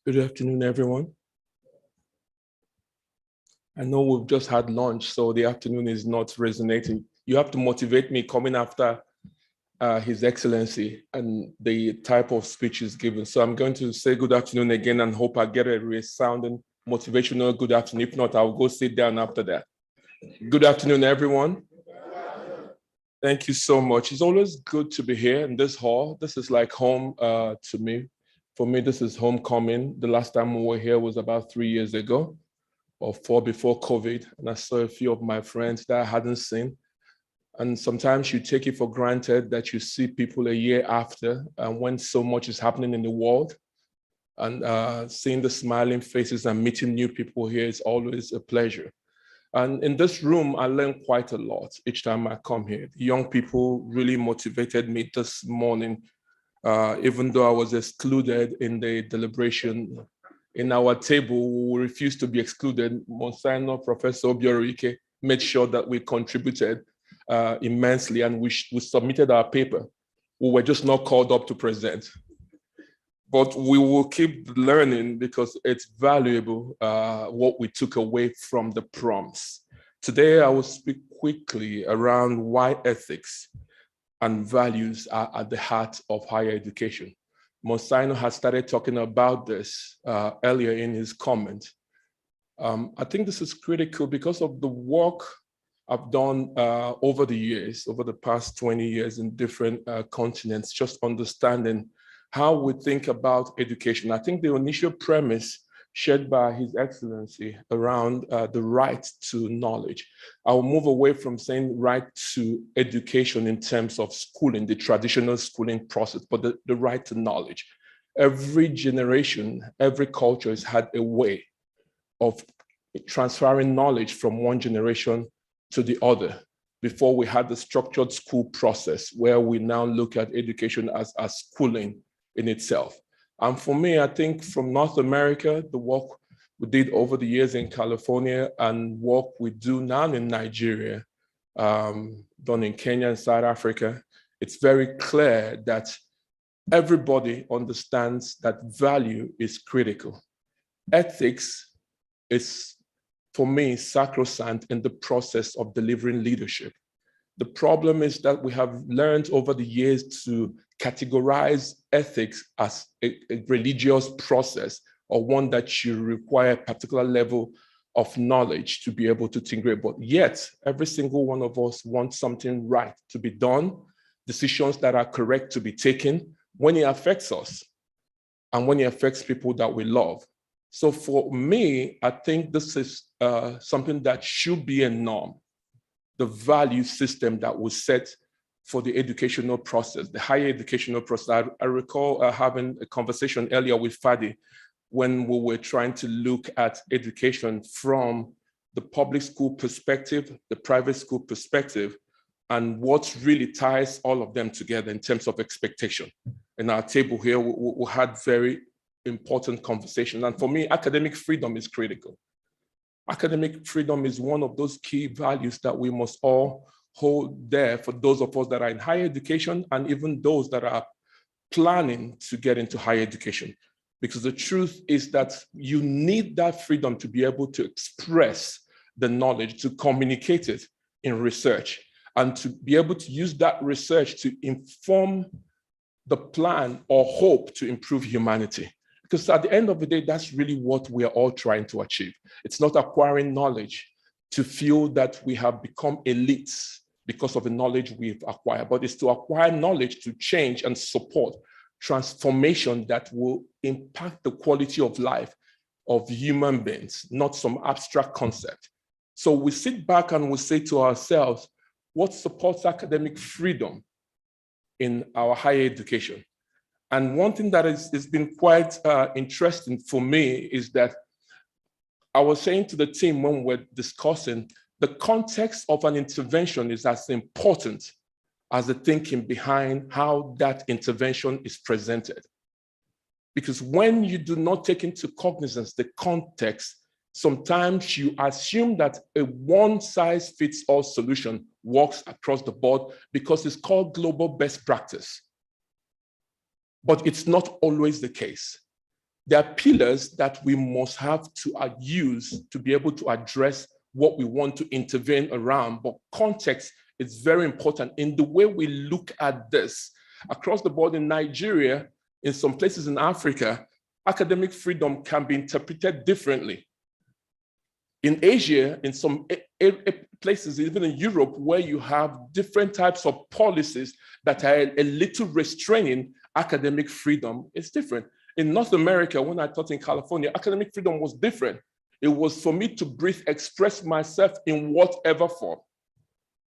Good afternoon, everyone. I know we've just had lunch, so the afternoon is not resonating. You have to motivate me coming after His Excellency and the type of speech is given. So I'm going to say good afternoon again and hope I get a resounding motivational good afternoon. If not, I'll go sit down after that. Good afternoon, everyone. Thank you so much. It's always good to be here in this hall. This is like home to me. For me, this is homecoming. The last time we were here was about 3 years ago or 4 before COVID. And I saw a few of my friends that I hadn't seen. And sometimes you take it for granted that you see people a year after when so much is happening in the world. And seeing the smiling faces and meeting new people here is always a pleasure. And in this room, I learn quite a lot each time I come here. The young people really motivated me this morning. Even though I was excluded in the deliberation in our table, we refused to be excluded. Monsignor Professor Obiorike made sure that we contributed immensely and we submitted our paper. We were just not called up to present. But we will keep learning because it's valuable what we took away from the prompts. Today, I will speak quickly around why ethics and values are at the heart of higher education. Monsignor has started talking about this earlier in his comment. I think this is critical because of the work I've done over the years, over the past 20 years in different continents, just understanding how we think about education. I think the initial premise shared by His Excellency around the right to knowledge. I'll move away from saying right to education in terms of schooling, the traditional schooling process, but the right to knowledge. Every generation, every culture has had a way of transferring knowledge from one generation to the other. Before we had the structured school process where we now look at education as schooling in itself. And for me, I think from North America, the work we did over the years in California and work we do now in Nigeria, done in Kenya and South Africa, it's very clear that everybody understands that value is critical. Ethics is, for me, sacrosanct in the process of delivering leadership. The problem is that we have learned over the years to categorize ethics as a religious process or one that you require a particular level of knowledge to be able to integrate. But yet, every single one of us wants something right to be done, decisions that are correct to be taken when it affects us and when it affects people that we love. So for me, I think this is something that should be a norm. The value system that was set for the educational process, the higher educational process. I recall having a conversation earlier with Fadi when we were trying to look at education from the public school perspective, the private school perspective, and what really ties all of them together in terms of expectation. In our table here, we had very important conversations. And for me, academic freedom is critical. Academic freedom is one of those key values that we must all hold there for those of us that are in higher education and even those that are planning to get into higher education. Because the truth is that you need that freedom to be able to express the knowledge, to communicate it in research, and to be able to use that research to inform the plan or hope to improve humanity. Because at the end of the day, that's really what we are all trying to achieve. It's not acquiring knowledge to feel that we have become elites because of the knowledge we've acquired, but it's to acquire knowledge to change and support transformation that will impact the quality of life of human beings, not some abstract concept. So we sit back and we say to ourselves, what supports academic freedom in our higher education? And one thing that has been quite interesting for me is that I was saying to the team when we're discussing, the context of an intervention is as important as the thinking behind how that intervention is presented. Because when you do not take into cognizance the context, sometimes you assume that a one-size-fits-all solution works across the board because it's called global best practice. But it's not always the case. There are pillars that we must have to use to be able to address what we want to intervene around, but context is very important in the way we look at this. Across the board in Nigeria, in some places in Africa, academic freedom can be interpreted differently. In Asia, in some places, even in Europe, where you have different types of policies that are a little restraining academic freedom, it's different. In North America, when I taught in California, academic freedom was different. It was for me to breathe, express myself in whatever form.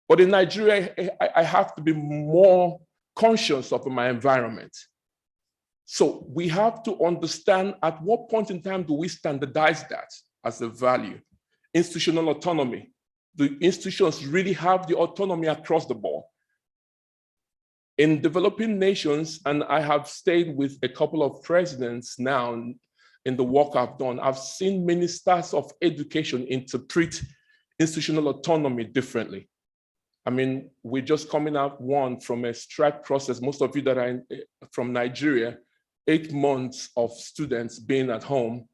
But in Nigeria, I have to be more conscious of my environment. So we have to understand at what point in time do we standardize that as a value? Institutional autonomy. The institutions really have the autonomy across the board. In developing nations, and I have stayed with a couple of presidents now in the work I've done, I've seen ministers of education interpret institutional autonomy differently. I mean, we're just coming out one from a strike process. Most of you that are from Nigeria, 8 months of students being at home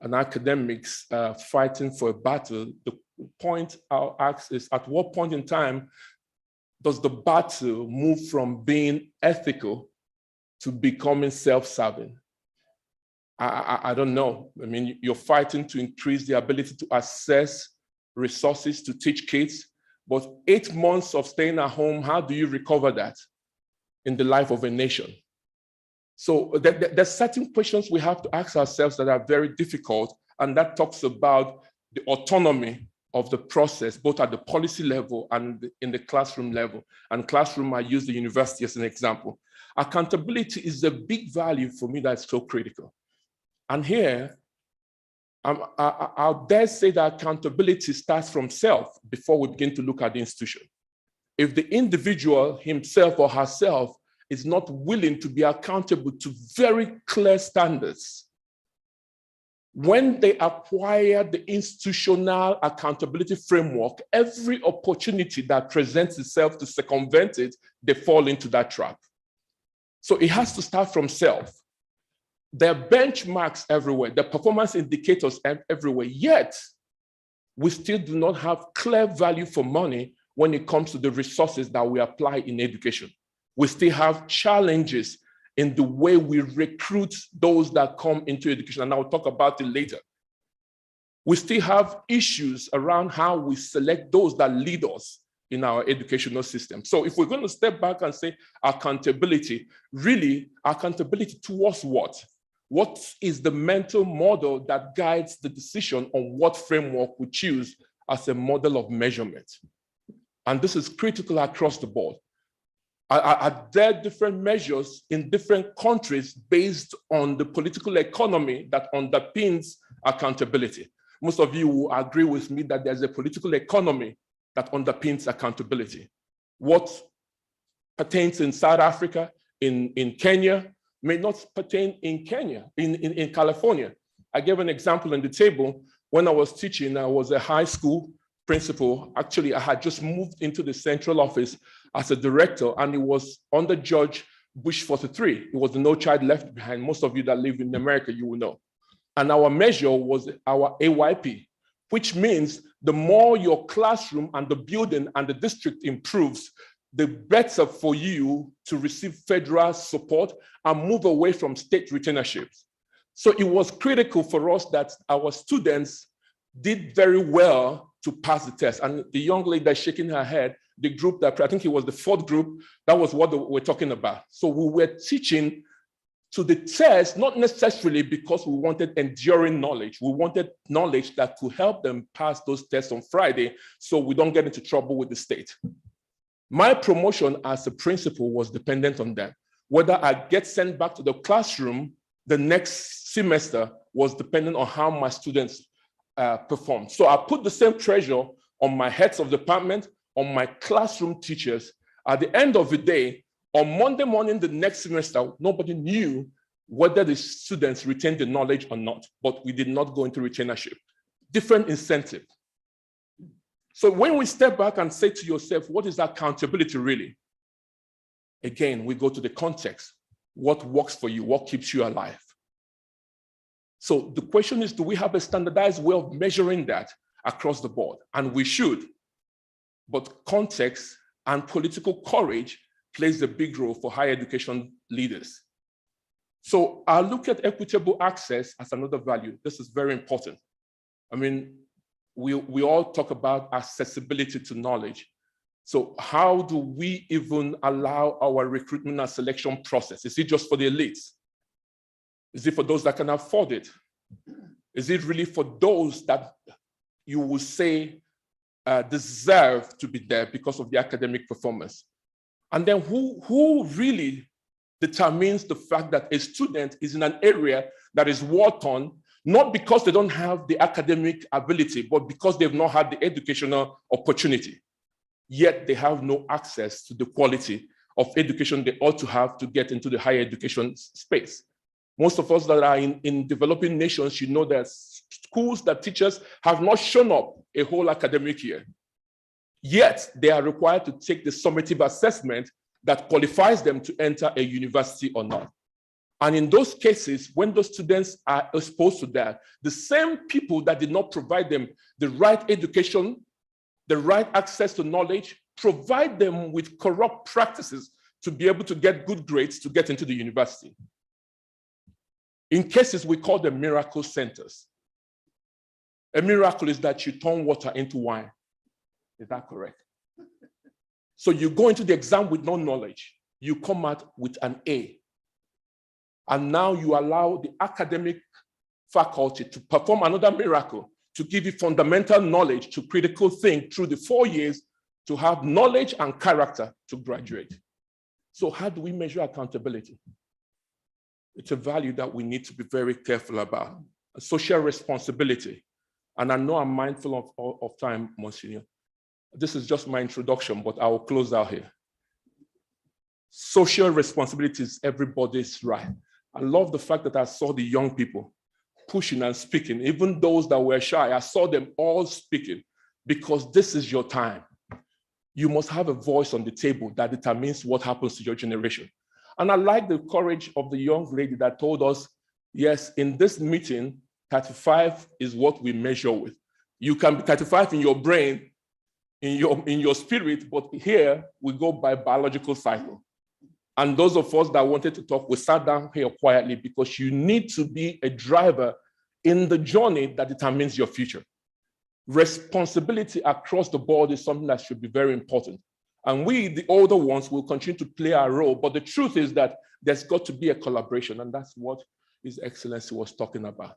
and academics fighting for a battle. The point I'll ask is, at what point in time does the battle move from being ethical to becoming self-serving? I don't know. I mean, you're fighting to increase the ability to access resources to teach kids, but 8 months of staying at home, how do you recover that in the life of a nation? So there's certain questions we have to ask ourselves that are very difficult, and that talks about the autonomy of the process, both at the policy level and in the classroom level. And classroom, I use the university as an example. Accountability is a big value for me that's so critical. And here, I'll dare say that accountability starts from self before we begin to look at the institution. If the individual himself or herself is not willing to be accountable to very clear standards, when they acquire the institutional accountability framework, every opportunity that presents itself to circumvent it, they fall into that trap. So it has to start from self. There are benchmarks everywhere, there are performance indicators everywhere, yet we still do not have clear value for money when it comes to the resources that we apply in education. We still have challenges in the way we recruit those that come into education, and I'll talk about it later. We still have issues around how we select those that lead us in our educational system. So if we're going to step back and say accountability, really accountability towards what? What is the mental model that guides the decision on what framework we choose as a model of measurement? And this is critical across the board. Are there different measures in different countries based on the political economy that underpins accountability? Most of you will agree with me that there's a political economy that underpins accountability. What pertains in South Africa, in Kenya, may not pertain in Kenya, in California. I gave an example on the table. When I was teaching, I was a high school principal. Actually, I had just moved into the central office as a director, and it was under Judge Bush 43. It was the No Child Left Behind. Most of you that live in America, you will know. And our measure was our AYP, which means the more your classroom and the building and the district improves, the better for you to receive federal support and move away from state retainerships. So it was critical for us that our students did very well to pass the test. And the young lady that's shaking her head, the group that, I think it was the fourth group, that was what we're talking about. So we were teaching to the test, not necessarily because we wanted enduring knowledge. We wanted knowledge that could help them pass those tests on Friday so we don't get into trouble with the state. My promotion as a principal was dependent on that. Whether I get sent back to the classroom the next semester was dependent on how my students performed. So I put the same pressure on my heads of department, on my classroom teachers. At the end of the day, on Monday morning, the next semester, nobody knew whether the students retained the knowledge or not, but we did not go into retainership. Different incentive. So when we step back and say to yourself, what is accountability really? Again, we go to the context. What works for you? What keeps you alive? So the question is, do we have a standardized way of measuring that across the board? And we should. But context and political courage plays a big role for higher education leaders. So I'll look at equitable access as another value. This is very important. I mean, we all talk about accessibility to knowledge. So how do we even allow our recruitment and selection process? Is it just for the elites? Is it for those that can afford it? Is it really for those that you will say deserve to be there because of the academic performance? And then who really determines the fact that a student is in an area that is war-torn, not because they don't have the academic ability, but because they've not had the educational opportunity. Yet they have no access to the quality of education they ought to have to get into the higher education space. Most of us that are in developing nations, you know that schools that teachers have not shown up a whole academic year. Yet they are required to take the summative assessment that qualifies them to enter a university or not. And in those cases, when those students are exposed to that, the same people that did not provide them the right education, the right access to knowledge, provide them with corrupt practices to be able to get good grades to get into the university. In cases, we call them miracle centers. A miracle is that you turn water into wine. Is that correct? So you go into the exam with no knowledge. You come out with an A. And now you allow the academic faculty to perform another miracle, to give you fundamental knowledge to critical think through the 4 years to have knowledge and character to graduate. So how do we measure accountability? It's a value that we need to be very careful about. A social responsibility. And I know I'm mindful of time, Monsignor. This is just my introduction, but I will close out here. Social responsibility is everybody's right. I love the fact that I saw the young people pushing and speaking, even those that were shy. I saw them all speaking because this is your time. You must have a voice on the table that determines what happens to your generation. And I like the courage of the young lady that told us, yes, in this meeting, 35 is what we measure with. You can be 35 in your brain, in your spirit, but here we go by biological cycle. And those of us that wanted to talk, we sat down here quietly because you need to be a driver in the journey that determines your future. Responsibility across the board is something that should be very important. And we, the older ones, will continue to play our role. But the truth is that there's got to be a collaboration. And that's what His Excellency was talking about.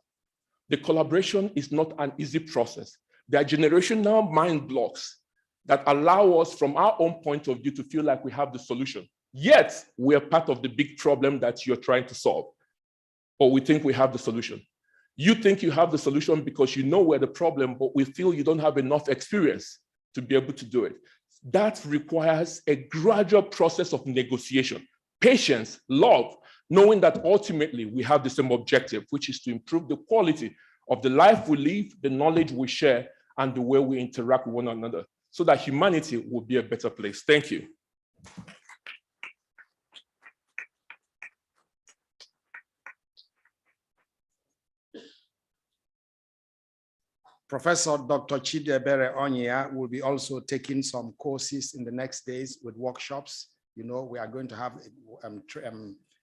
The collaboration is not an easy process. There are generational mind blocks that allow us from our own point of view to feel like we have the solution. Yet, we are part of the big problem that you're trying to solve. Or we think we have the solution. You think you have the solution because you know where the problem, but we feel you don't have enough experience to be able to do it. That requires a gradual process of negotiation, patience, love, knowing that ultimately we have the same objective, which is to improve the quality of the life we live, the knowledge we share, and the way we interact with one another, so that humanity will be a better place. Thank you. Professor Dr. Chidebere Onyia will be also taking some courses in the next days with workshops. You know, we are going to have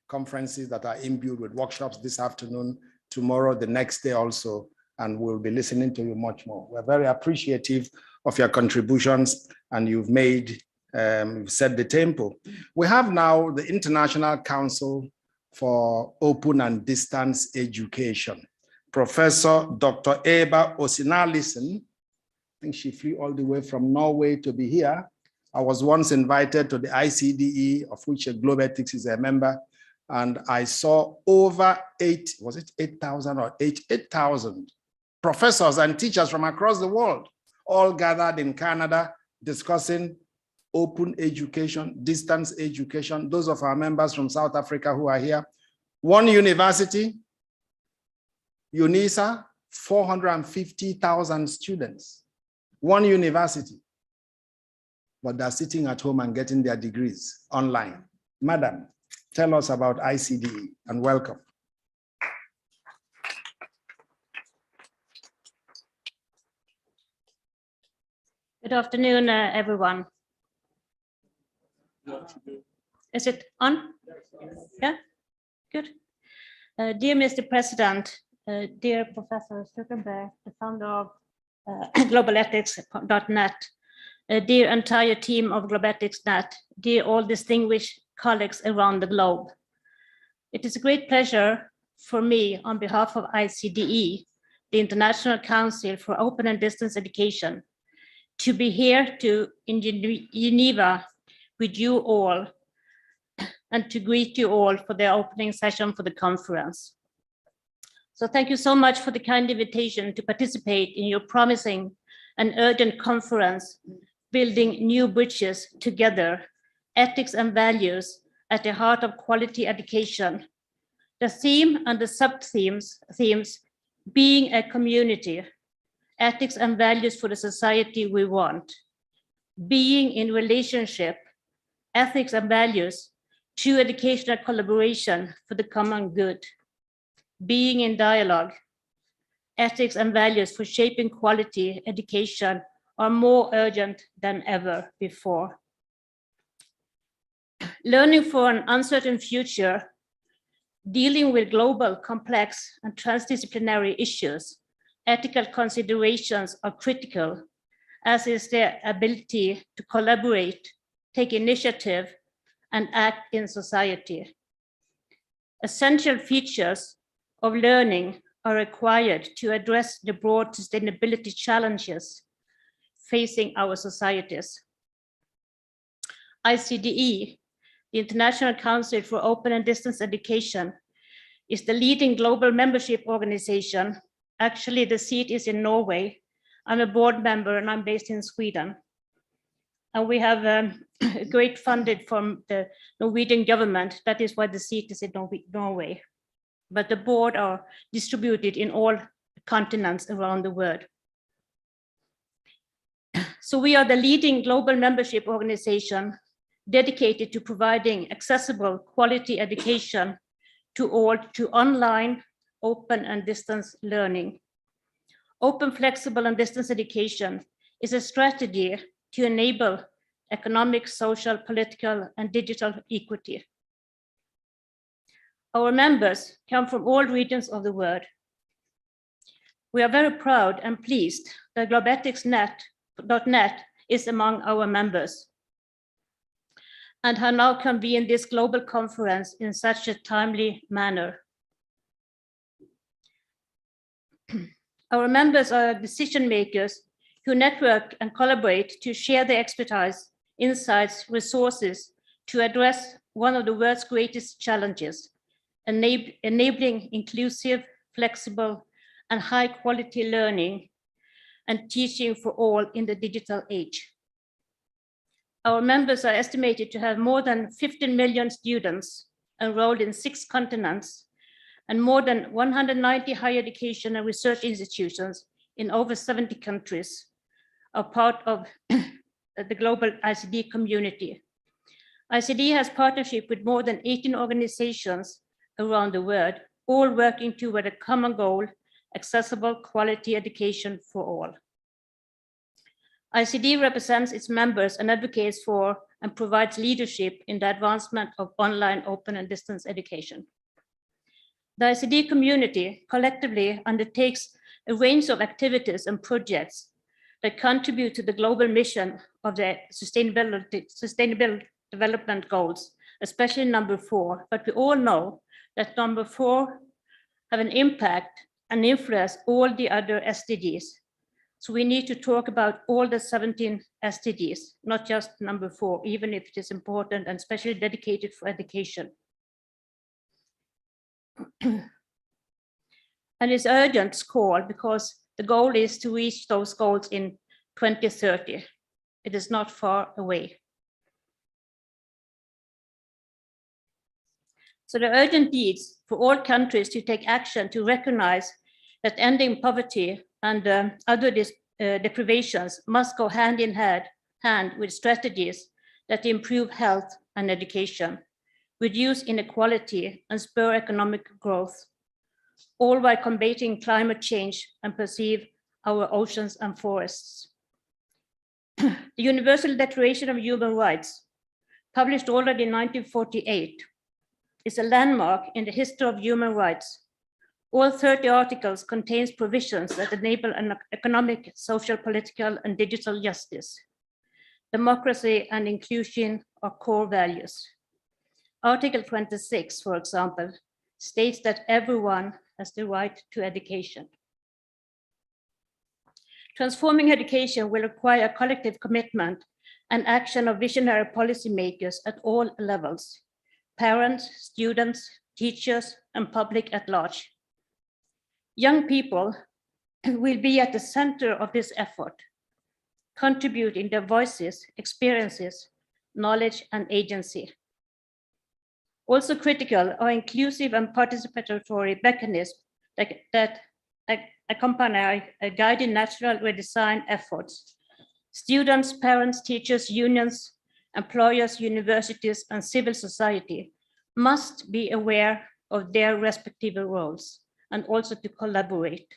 conferences that are imbued with workshops this afternoon, tomorrow, the next day also, and we'll be listening to you much more. We're very appreciative of your contributions, and you've set the tempo. We have now the International Council for Open and Distance Education. Professor Dr. Ebba Ossiannilsson, I think she flew all the way from Norway to be here. I was once invited to the ICDE, of which Globetics is a member, and I saw over 8,000 or 8,000 professors and teachers from across the world, all gathered in Canada, discussing open education, distance education. Those of our members from South Africa who are here. One university, UNISA, 450,000 students. One university. But they're sitting at home and getting their degrees online. Madam, tell us about ICDE and welcome. Good afternoon, everyone. Is it on? Yeah, good. Dear Mr. President, dear Professor Stückelberger, the founder of globaletics.net, dear entire team of Globetics.net, dear all distinguished colleagues around the globe. It is a great pleasure for me on behalf of ICDE, the International Council for Open and Distance Education, to be here in Geneva with you all and to greet you all for the opening session for the conference. So thank you so much for the kind invitation to participate in your promising and urgent conference, Building New Bridges Together, Ethics and Values at the Heart of Quality Education. The theme and the sub-themes, being a community, ethics and values for the society we want, being in relationship, ethics and values, true educational collaboration for the common good, being in dialogue, ethics and values for shaping quality education are more urgent than ever before. Learning for an uncertain future, dealing with global, complex, and transdisciplinary issues, ethical considerations are critical, as is their ability to collaborate, take initiative, and act in society. Essential features of learning are required to address the broad sustainability challenges facing our societies. ICDE, the International Council for Open and Distance Education, is the leading global membership organization. Actually, the seat is in Norway. I'm a board member and I'm based in Sweden. And we have great funded from the Norwegian government. That is why the seat is in Norway. But the board are distributed in all continents around the world. So we are the leading global membership organization dedicated to providing accessible quality education to all through online, open and distance learning. Open, flexible and distance education is a strategy to enable economic, social, political and digital equity. Our members come from all regions of the world. We are very proud and pleased that Globetics.net is among our members and have now convened this global conference in such a timely manner. Our members are decision makers who network and collaborate to share their expertise, insights, resources to address one of the world's greatest challenges, enabling inclusive, flexible, and high-quality learning and teaching for all in the digital age. Our members are estimated to have more than 15 million students enrolled in 6 continents and more than 190 higher education and research institutions in over 70 countries are part of the global ICD community. ICD has partnership with more than 18 organizations around the world, all working toward a common goal, accessible quality education for all. ICDE represents its members and advocates for and provides leadership in the advancement of online open and distance education. The ICDE community collectively undertakes a range of activities and projects that contribute to the global mission of the Sustainable Development Goals, especially number 4. But we all know that number 4 have an impact and influence all the other SDGs. So we need to talk about all the 17 SDGs, not just number 4, even if it is important and especially dedicated for education. And it's urgent call because the goal is to reach those goals in 2030. It is not far away. So the urgent needs for all countries to take action to recognize that ending poverty and other deprivations must go hand in hand with strategies that improve health and education, reduce inequality and spur economic growth, all while combating climate change and preserve our oceans and forests. The Universal Declaration of Human Rights, published already in 1948, is a landmark in the history of human rights. All 30 articles contains provisions that enable an economic, social, political, and digital justice. Democracy and inclusion are core values. Article 26, for example, states that everyone has the right to education. Transforming education will require collective commitment and action of visionary policymakers at all levels, parents, students, teachers, and public at large. Young people will be at the center of this effort, contributing their voices, experiences, knowledge, and agency. Also critical are inclusive and participatory mechanisms that accompany a guided natural redesign efforts. Students, parents, teachers, unions, employers, universities, and civil society must be aware of their respective roles and also to collaborate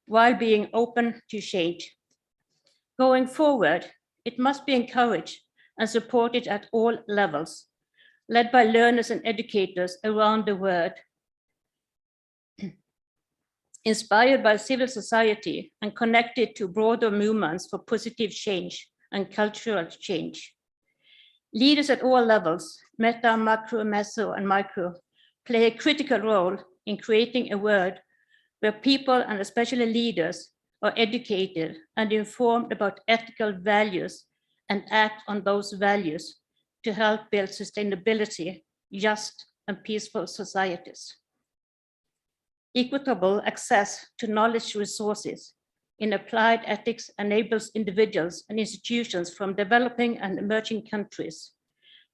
while being open to change. Going forward, it must be encouraged and supported at all levels, led by learners and educators around the world, inspired by civil society and connected to broader movements for positive change and cultural change. Leaders at all levels, meta, macro, meso, and micro, play a critical role in creating a world where people, and especially leaders, are educated and informed about ethical values and act on those values to help build sustainability, just and peaceful societies. Equitable access to knowledge resources in applied ethics enables individuals and institutions from developing and emerging countries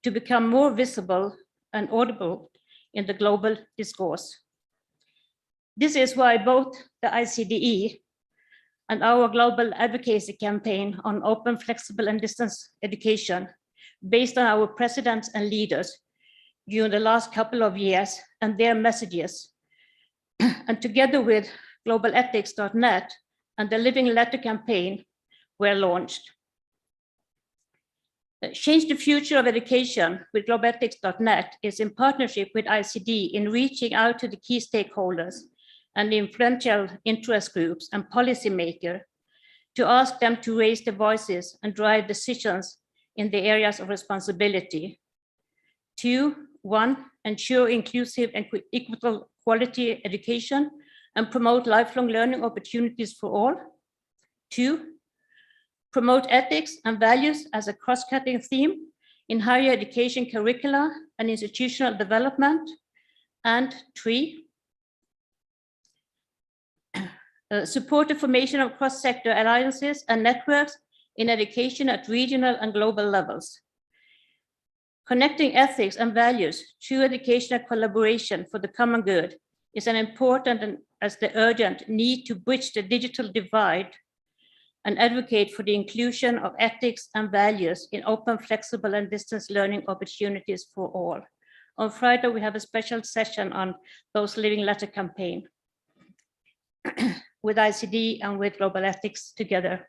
to become more visible and audible in the global discourse. This is why both the ICDE and our global advocacy campaign on open, flexible, and distance education, based on our presidents and leaders during the last couple of years and their messages, and together with globalethics.net and the Living Letter campaign were launched. Change the Future of Education with globalethics.net is in partnership with ICDE in reaching out to the key stakeholders and influential interest groups and policymakers to ask them to raise their voices and drive decisions in the areas of responsibility. 2, 1, ensure inclusive and equitable quality education and promote lifelong learning opportunities for all. 2, promote ethics and values as a cross-cutting theme in higher education curricula and institutional development. And 3, support the formation of cross-sector alliances and networks in education at regional and global levels. Connecting ethics and values through educational collaboration for the common good is an important and as the urgent need to bridge the digital divide and advocate for the inclusion of ethics and values in open, flexible, and distance learning opportunities for all. On Friday, we have a special session on those Living Letter campaign. with ICDE and with global ethics together.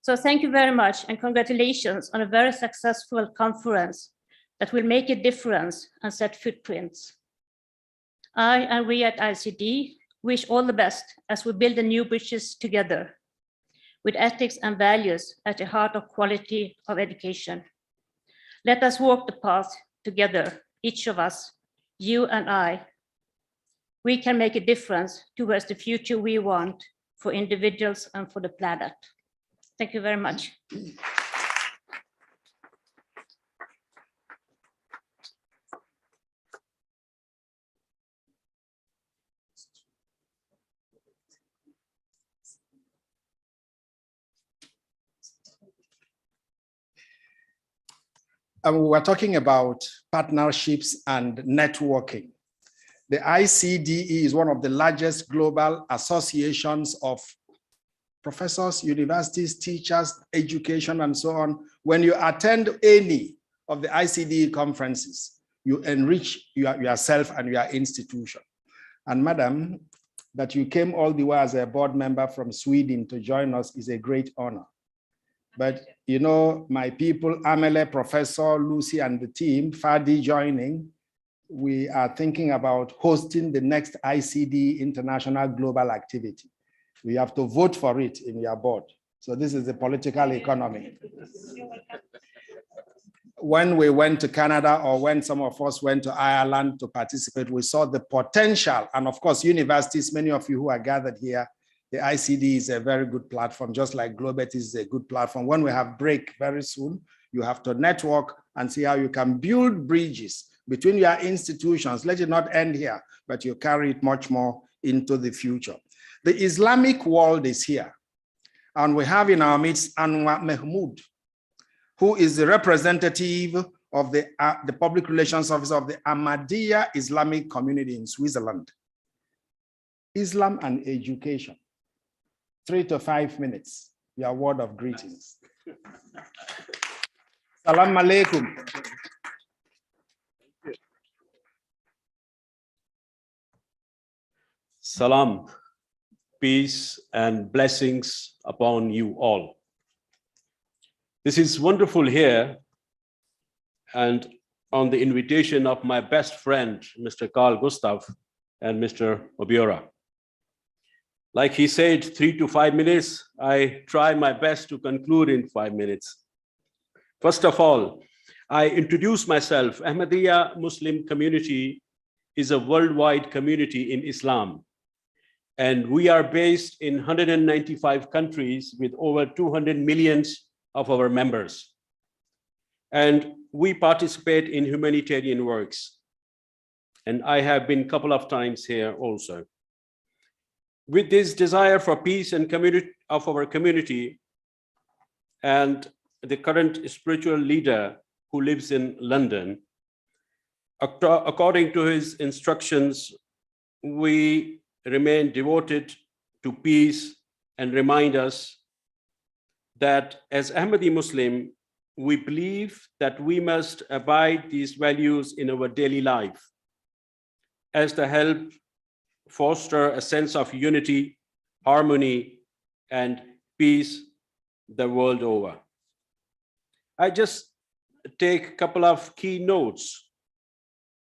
So thank you very much and congratulations on a very successful conference that will make a difference and set footprints. I and we at ICDE wish all the best as we build the new bridges together with ethics and values at the heart of quality of education. Let us walk the path together, each of us, you and I. We can make a difference towards the future we want for individuals and for the planet. Thank you very much. We were talking about partnerships and networking. The ICDE is one of the largest global associations of professors, universities, teachers, education, and so on. When you attend any of the ICDE conferences, you enrich yourself and your institution. And madam, that you came all the way as a board member from Sweden to join us is a great honor. But you know, my people, Amele, Professor, Lucy, and the team, Fadi joining, we are thinking about hosting the next ICDE International Global Activity. We have to vote for it in your board. So this is the political economy. When we went to Canada or when some of us went to Ireland to participate, we saw the potential. And of course, universities, many of you who are gathered here, the ICDE is a very good platform, just like Globet is a good platform. When we have break very soon, you have to network and see how you can build bridges between your institutions. Let it not end here, but you carry it much more into the future. The Islamic world is here. And we have in our midst Anwar Mahmoud, who is the representative of the public relations officer of the Ahmadiyya Islamic community in Switzerland. Islam and education. 3 to 5 minutes, your word of greetings. Salam alaikum. Salam, peace and blessings upon you all. This is wonderful here, and on the invitation of my best friend, Mr. Carl Gustav and Mr. Obiora. Like he said, 3 to 5 minutes, I try my best to conclude in 5 minutes. First of all, I introduce myself. Ahmadiyya Muslim community is a worldwide community in Islam. And we are based in 195 countries with over 200 million of our members. And we participate in humanitarian works. And I have been a couple of times here also. With this desire for peace and community of our community, and the current spiritual leader who lives in London, according to his instructions, we remain devoted to peace and remind us that as Ahmadi Muslim, we believe that we must abide these values in our daily life as to help foster a sense of unity, harmony, and peace the world over. I just take a couple of key notes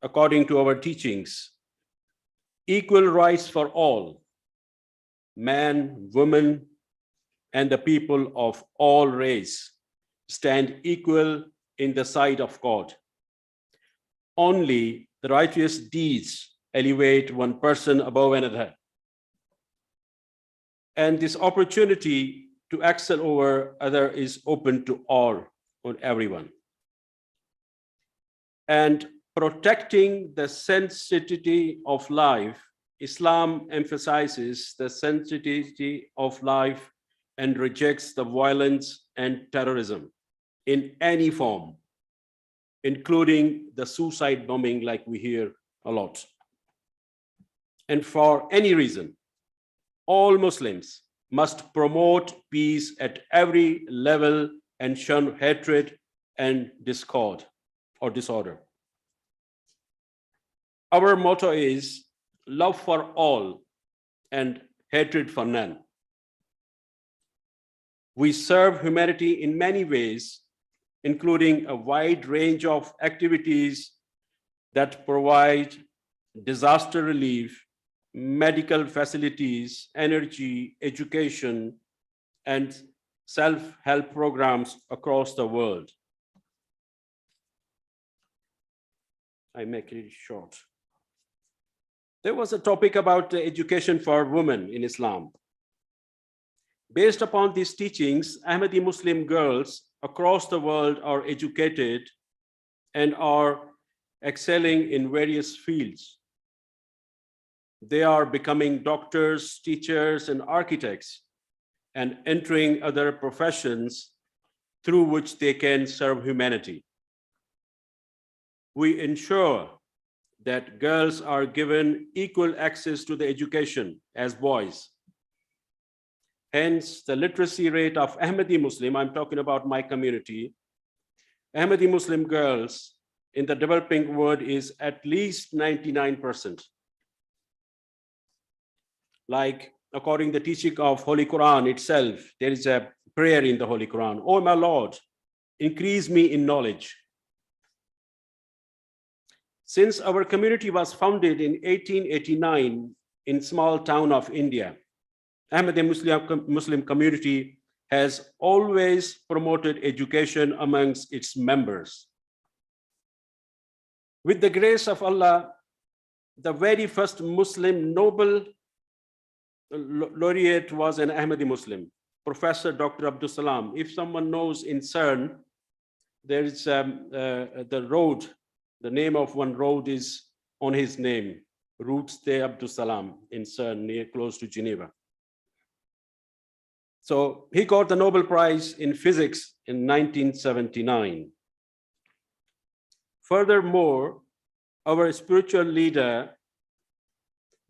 according to our teachings. Equal rights for all, man, woman, and the people of all race stand equal in the sight of God. Only the righteous deeds elevate one person above another. And this opportunity to excel over other is open to all or everyone. And protecting the sensitivity of life, Islam emphasizes the sensitivity of life and rejects the violence and terrorism in any form, including the suicide bombing like we hear a lot. And for any reason, all Muslims must promote peace at every level and shun hatred and discord or disorder. Our motto is love for all, and hatred for none. We serve humanity in many ways, including a wide range of activities that provide disaster relief, medical facilities, energy, education, and self-help programs across the world. I make it short. There was a topic about education for women in Islam. Based upon these teachings, Ahmadi Muslim girls across the world are educated and are excelling in various fields. They are becoming doctors, teachers, and architects, and entering other professions through which they can serve humanity. We ensure that girls are given equal access to the education as boys. Hence, the literacy rate of Ahmadi Muslim, I'm talking about my community, Ahmadi Muslim girls in the developing world is at least 99%. Like, according to the teaching of Holy Quran itself, there is a prayer in the Holy Quran, "Oh my Lord, increase me in knowledge." Since our community was founded in 1889 in small town of India, Ahmadi Muslim community has always promoted education amongst its members. With the grace of Allah, the very first Muslim Nobel laureate was an Ahmadi Muslim, Professor Dr. Abdul Salam. If someone knows in CERN, there is the road, the name of one road is on his name, Route de Abdul Salam in CERN, near close to Geneva. So he got the Nobel Prize in Physics in 1979. Furthermore, our spiritual leader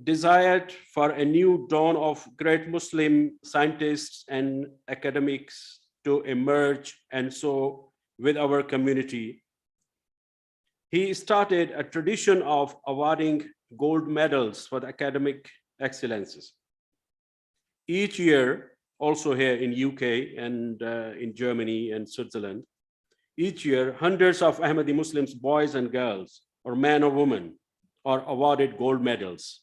desired for a new dawn of great Muslim scientists and academics to emerge, and so with our community, he started a tradition of awarding gold medals for the academic excellences. Each year, also here in UK and in Germany and Switzerland, each year, hundreds of Ahmadi Muslims, boys and girls, or men or women, are awarded gold medals.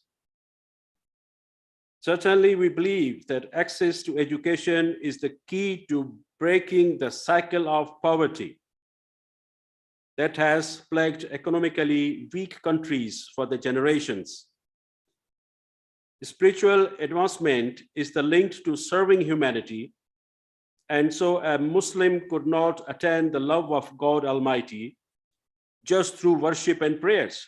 Certainly, we believe that access to education is the key to breaking the cycle of poverty that has plagued economically weak countries for the generations. Spiritual advancement is the link to serving humanity, and so a Muslim could not attain the love of God Almighty just through worship and prayers.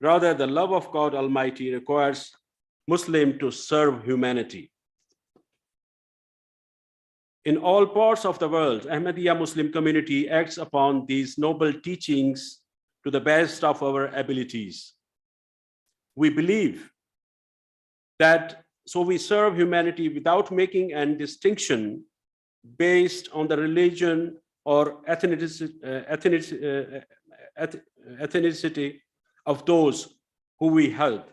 Rather, the love of God Almighty requires Muslim to serve humanity. In all parts of the world, Ahmadiyya Muslim community acts upon these noble teachings to the best of our abilities. We believe that so we serve humanity without making a distinction based on the religion or ethnicity of those who we help.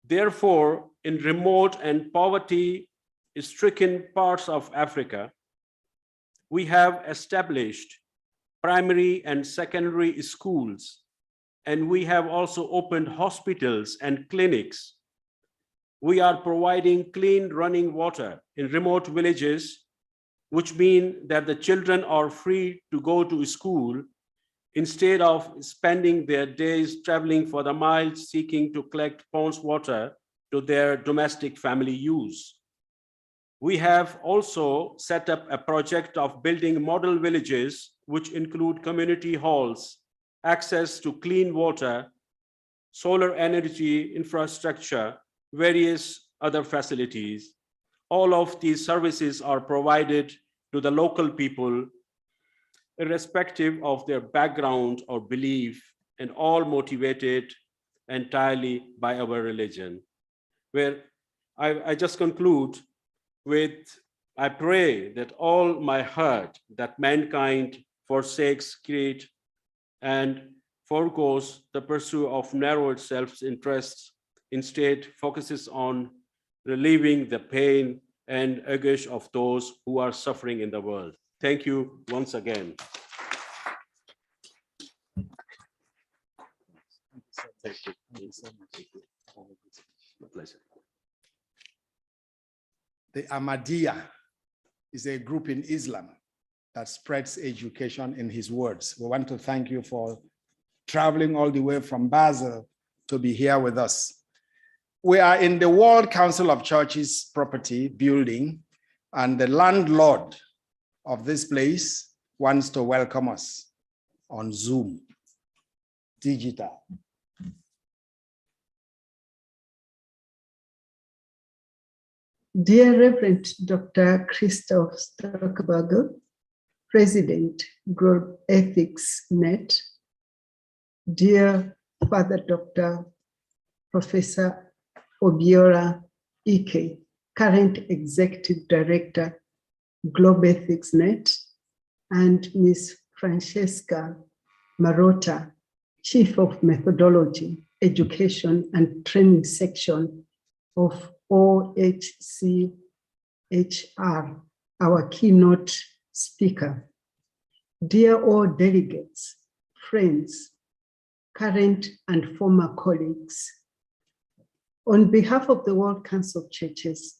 Therefore, in remote and poverty-stricken parts of Africa, we have established primary and secondary schools, and we have also opened hospitals and clinics. We are providing clean running water in remote villages, which mean that the children are free to go to school instead of spending their days traveling for the miles seeking to collect pond water to their domestic family use. We have also set up a project of building model villages, which include community halls, access to clean water, solar energy infrastructure, various other facilities. All of these services are provided to the local people, irrespective of their background or belief, and all motivated entirely by our religion. Where I just conclude with, I pray that all my heart that mankind forsakes greed and forgoes the pursuit of narrow self-interests instead focuses on relieving the pain and anguish of those who are suffering in the world. Thank you once again. Thank you. My pleasure. The Ahmadiyya is a group in Islam that spreads education in his words. We want to thank you for traveling all the way from Basel to be here with us. We are in the World Council of Churches property building, and the landlord of this place wants to welcome us on Zoom, digital. Dear Reverend Dr. Christoph Stückelberger, President, Globe Ethics Net, dear Father Dr. Professor Obiora Ike, current Executive Director, Globe Ethics Net, and Ms. Francesca Marotta, Chief of Methodology, Education and Training Section of OHCHR, our keynote speaker. Dear all delegates, friends, current and former colleagues, on behalf of the World Council of Churches,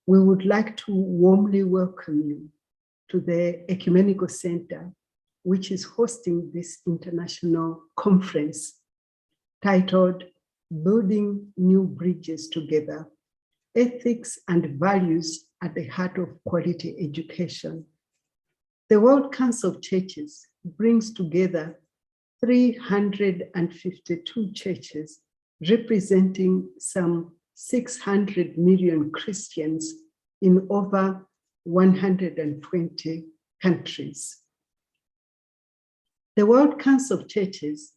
we would like to warmly welcome you to the Ecumenical Center, which is hosting this international conference titled Building New Bridges Together, Ethics and Values at the Heart of Quality Education. The World Council of Churches brings together 352 churches representing some 600 million Christians in over 120 countries. The World Council of Churches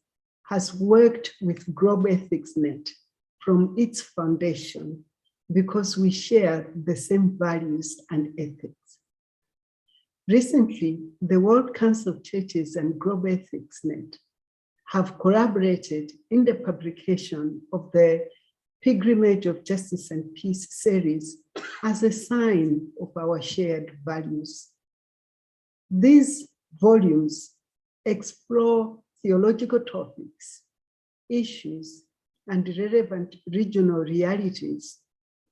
has worked with Globe Ethics Net from its foundation because we share the same values and ethics. Recently, the World Council of Churches and Globe Ethics Net have collaborated in the publication of the Pilgrimage of Justice and Peace series as a sign of our shared values. These volumes explore theological topics, issues, and relevant regional realities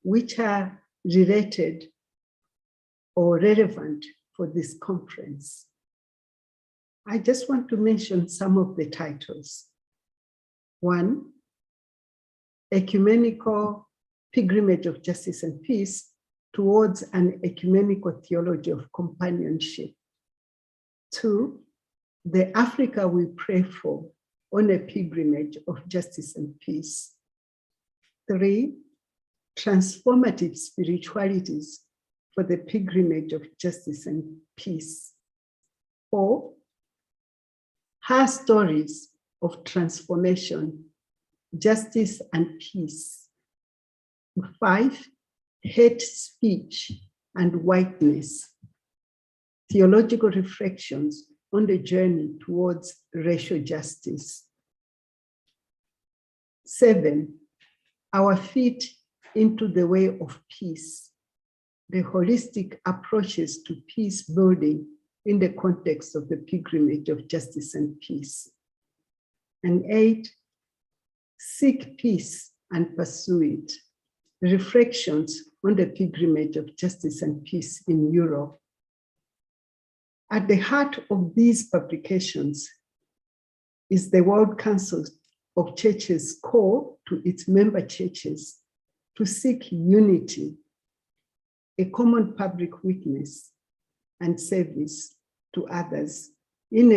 which are related or relevant for this conference. I just want to mention some of the titles. 1, Ecumenical Pilgrimage of Justice and Peace towards an Ecumenical Theology of Companionship. 2, The Africa We Pray For on a Pilgrimage of Justice and Peace. 3, Transformative Spiritualities for the Pilgrimage of Justice and Peace. 4, Her Stories of Transformation, Justice and Peace. 5, Hate Speech and Whiteness, Theological Reflections on the Journey Towards Racial Justice. 7, Our Feet into the Way of Peace, the holistic approaches to peace building in the context of the Pilgrimage of Justice and Peace. And 8, Seek Peace and Pursue It, Reflections on the Pilgrimage of Justice and Peace in Europe. At the heart of these publications is the World Council of Churches' call to its member churches to seek unity, a common public witness, and service to others in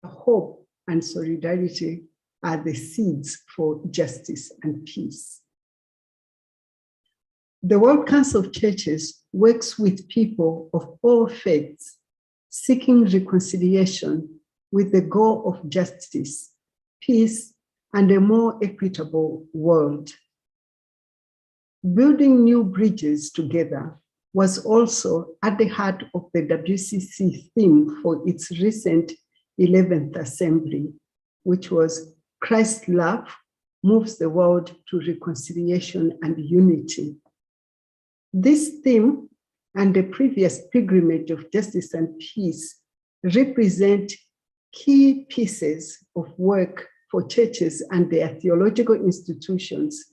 a hope and solidarity are the seeds for justice and peace. The World Council of Churches works with people of all faiths, seeking reconciliation with the goal of justice, peace, and a more equitable world. Building new bridges together was also at the heart of the WCC theme for its recent 11th assembly, which was Christ's love moves the world to reconciliation and unity. This theme and the previous pilgrimage of justice and peace represent key pieces of work for churches and their theological institutions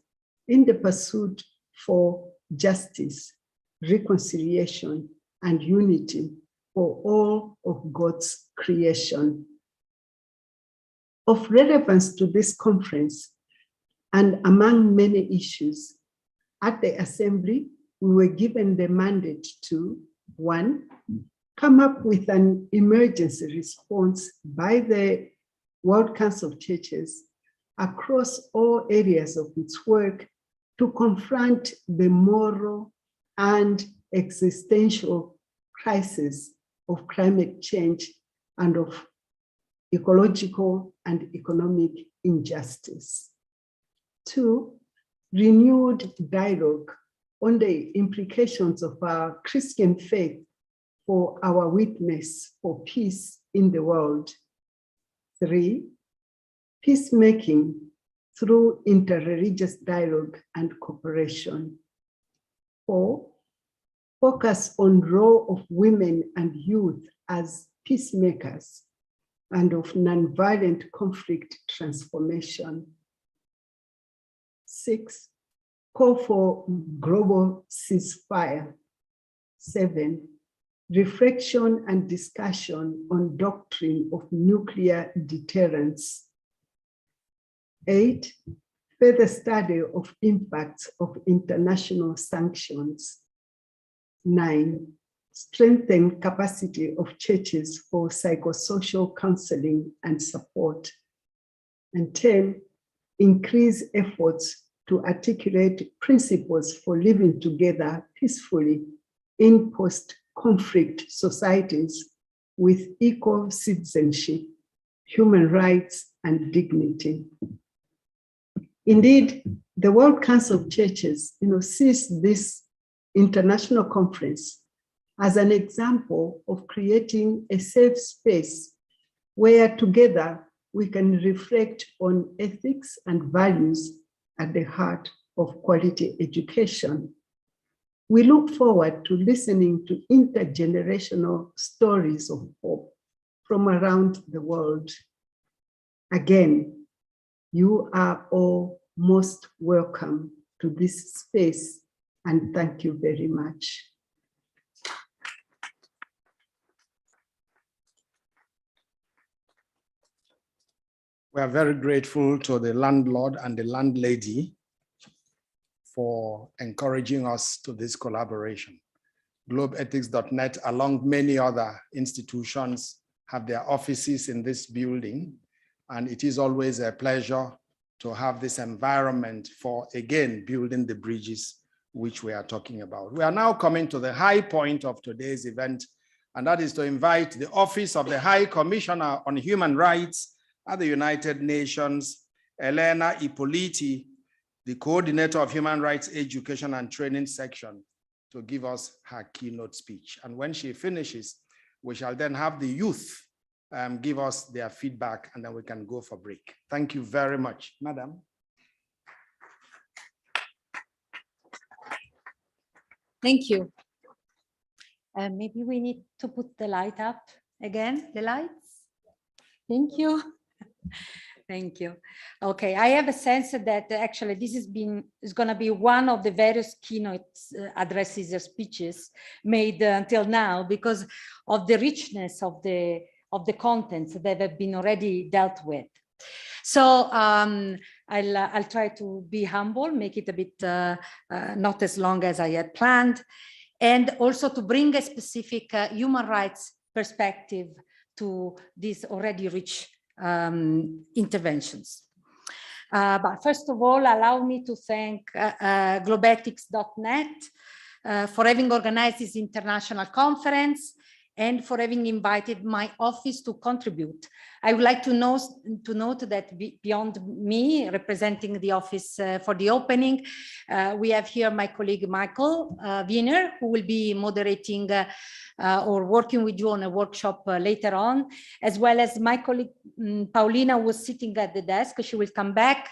in the pursuit for justice, reconciliation, and unity for all of God's creation. Of relevance to this conference, and among many issues, at the Assembly, we were given the mandate to, 1, come up with an emergency response by the World Council of Churches across all areas of its work to confront the moral and existential crisis of climate change and of ecological and economic injustice. 2, renewed dialogue on the implications of our Christian faith for our witness for peace in the world. 3, peacemaking through interreligious dialogue and cooperation. 4, focus on role of women and youth as peacemakers and of nonviolent conflict transformation. 6, call for global ceasefire. 7, reflection and discussion on doctrine of nuclear deterrence. 8, further study of impacts of international sanctions. 9, strengthen capacity of churches for psychosocial counseling and support. And 10, increase efforts to articulate principles for living together peacefully in post-conflict societies with equal citizenship, human rights, and dignity. Indeed, the World Council of Churches, sees this international conference as an example of creating a safe space where together we can reflect on ethics and values at the heart of quality education. We look forward to listening to intergenerational stories of hope from around the world. Again, you are all most welcome to this space, and thank you very much. We are very grateful to the landlord and the landlady for encouraging us to this collaboration. Globeethics.net, along many other institutions, have their offices in this building, and it is always a pleasure to have this environment for, again, building the bridges which we are talking about. We are now coming to the high point of today's event, and that is to invite the Office of the High Commissioner on Human Rights at the United Nations, Elena Ippoliti, the Coordinator of Human Rights Education and Training Section, to give us her keynote speech. And when she finishes, we shall then have the youth give us their feedback, and then we can go for break. Thank you very much, Madam. Thank you. Maybe we need to put the light up again, the lights. Thank you. Thank you. Okay, I have a sense that actually this is going to be one of the various keynote addresses or speeches made until now, because of the richness of the contents that have been already dealt with. So I'll try to be humble, make it a bit not as long as I had planned, and also to bring a specific human rights perspective to these already rich interventions. But first of all, allow me to thank Globeethics.net for having organized this international conference and for having invited my office to contribute. I would like to note that beyond me representing the office for the opening, we have here my colleague Michael Wiener, who will be moderating or working with you on a workshop later on, as well as my colleague Paulina, who was sitting at the desk. She will come back.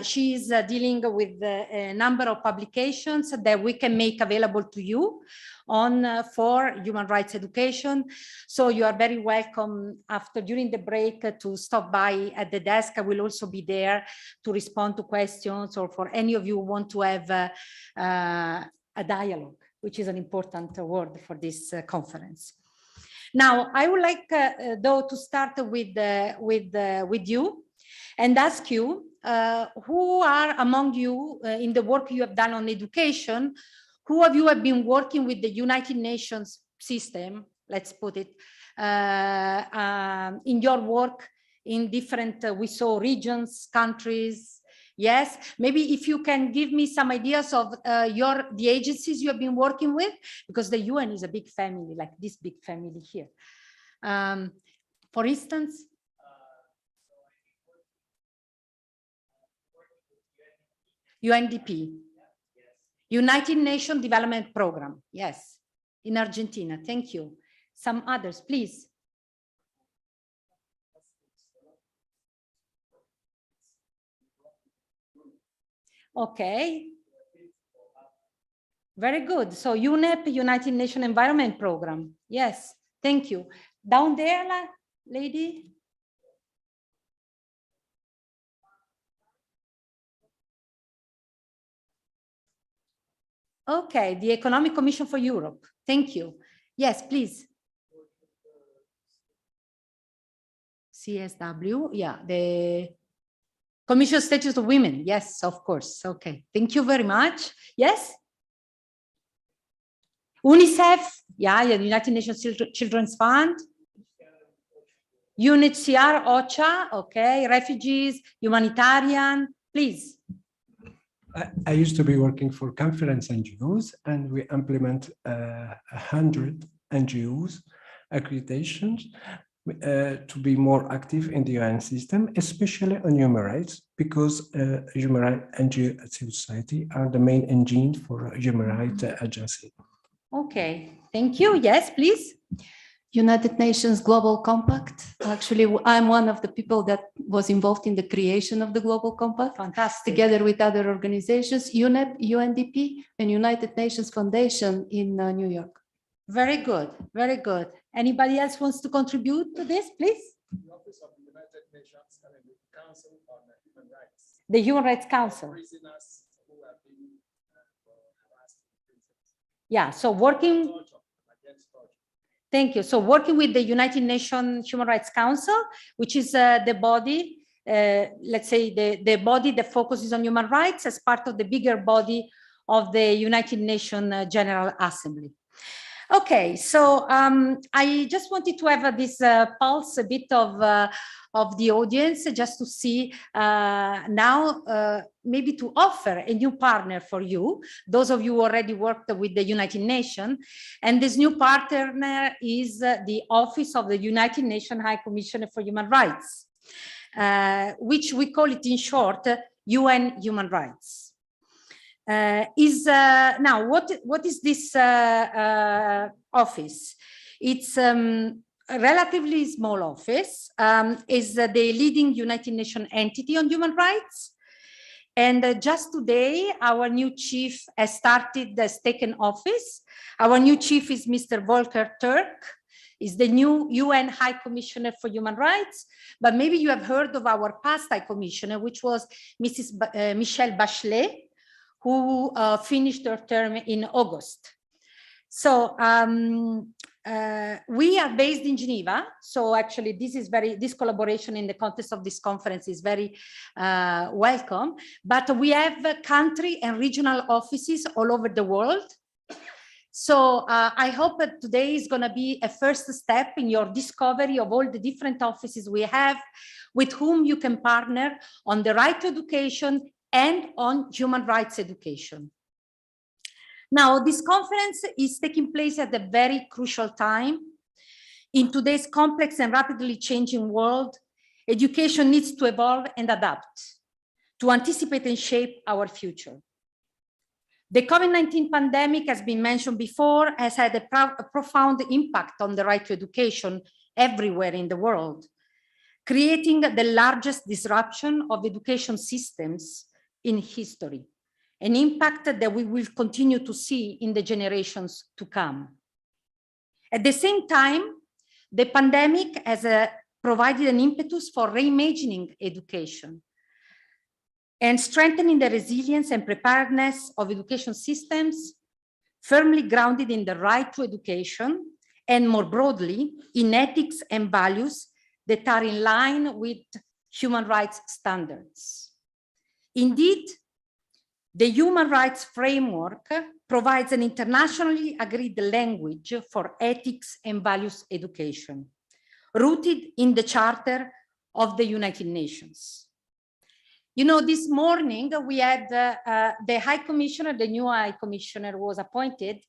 She is dealing with a number of publications that we can make available to you on for human rights education. So you are very welcome during the break to stop by at the desk. I will also be there to respond to questions, or for any of you who want to have a dialogue, which is an important word for this conference. Now, I would like, though, to start with you and ask you, who are among you in the work you have done on education, who of you have been working with the United Nations system, let's put it, in your work in different, we saw regions, countries? Yes, maybe if you can give me some ideas of the agencies you have been working with, because the UN is a big family, like this big family here. For instance, UNDP, United Nations Development Program, yes, in Argentina, thank you. Some others, please. Okay, very good. So UNEP, United Nations Environment Program. Yes, thank you. Down there, lady. Okay, the Economic Commission for Europe. Thank you. Yes, please. CSW, yeah, the Commission on Status of Women. Yes, of course. Okay, thank you very much. Yes? UNICEF, yeah, the United Nations Children's Fund. UNHCR, OHCHR, okay, refugees, humanitarian, please. I used to be working for conference NGOs, and we implement 100 NGOs accreditations to be more active in the UN system, especially on human rights, because human rights NGO and civil society are the main engine for human rights agency. Okay, thank you. Yes, please. United Nations Global Compact. Actually, I'm one of the people that was involved in the creation of the Global Compact. Fantastic. Together with other organizations, UNEP, UNDP, and United Nations Foundation in New York. Very good, very good. Anybody else wants to contribute to this, please? The Office of the United Nations and the Council on Human Rights. The Human Rights Council. Prisoners who have been harassed in prisons. Yeah, so working. Against torture. Thank you. So working with the United Nations Human Rights Council, which is the body, let's say the body that focuses on human rights as part of the bigger body of the United Nations General Assembly. Okay, so I just wanted to have this pulse a bit of the audience, just to see now maybe to offer a new partner for you, those of you who already worked with the United Nations. And this new partner is the Office of the United Nations High Commissioner for Human Rights, which we call it in short, UN Human Rights. Now, what is this office? It's a relatively small office, is the leading United Nations entity on human rights. And just today, our new chief has taken office. Our new chief is Mr. Volker Turk, is the new UN High Commissioner for Human Rights. But maybe you have heard of our past High Commissioner, which was Mrs. Michelle Bachelet, who finished her term in August. So we are based in Geneva. So actually this collaboration in the context of this conference is very welcome, but we have country and regional offices all over the world. So I hope that today is going to be a first step in your discovery of all the different offices we have, with whom you can partner on the right to education and on human rights education. Now, this conference is taking place at a very crucial time. In today's complex and rapidly changing world, education needs to evolve and adapt to anticipate and shape our future. The COVID-19 pandemic, has been mentioned before, has had a profound impact on the right to education everywhere in the world. creating the largest disruption of education systems in history, an impact that we will continue to see in the generations to come. At the same time, the pandemic has provided an impetus for reimagining education and strengthening the resilience and preparedness of education systems, firmly grounded in the right to education, and more broadly, in ethics and values that are in line with human rights standards. Indeed, the human rights framework provides an internationally agreed language for ethics and values education, rooted in the Charter of the United Nations. You know, this morning we had the High Commissioner, the new High Commissioner was appointed,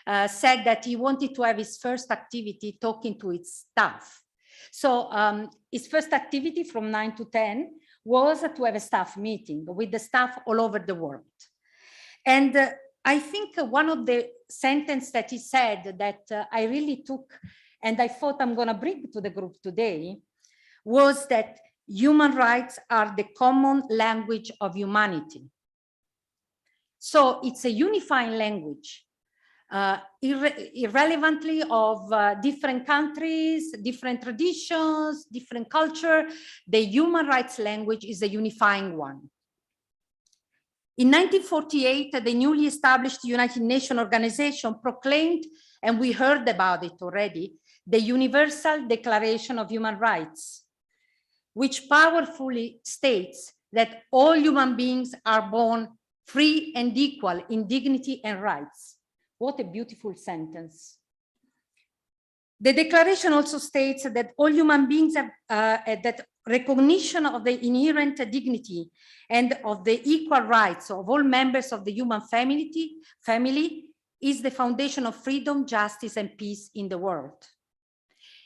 said that he wanted to have his first activity talking to its staff. So his first activity from 9 to 10 was to have a staff meeting with the staff all over the world. And I think one of the sentences that he said that I really took and I thought I'm going to bring to the group today was that human rights are the common language of humanity. So it's a unifying language, irrelevantly of different countries, different traditions, different culture. The human rights language is a unifying one. In 1948, the newly established United Nations organization proclaimed, and we heard about it already, the Universal Declaration of Human Rights, which powerfully states that all human beings are born free and equal in dignity and rights. What a beautiful sentence. The declaration also states that all human beings have that recognition of the inherent dignity and of the equal rights of all members of the human family is the foundation of freedom, justice, and peace in the world.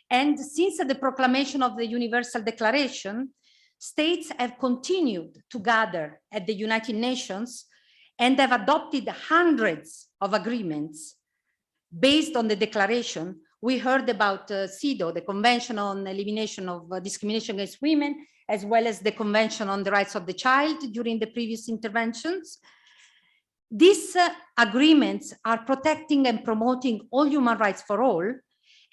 And since the proclamation of the Universal Declaration, states have continued to gather at the United Nations and have adopted hundreds of agreements based on the declaration. We heard about CEDAW, the Convention on Elimination of Discrimination Against Women, as well as the Convention on the Rights of the Child during the previous interventions. These agreements are protecting and promoting all human rights for all,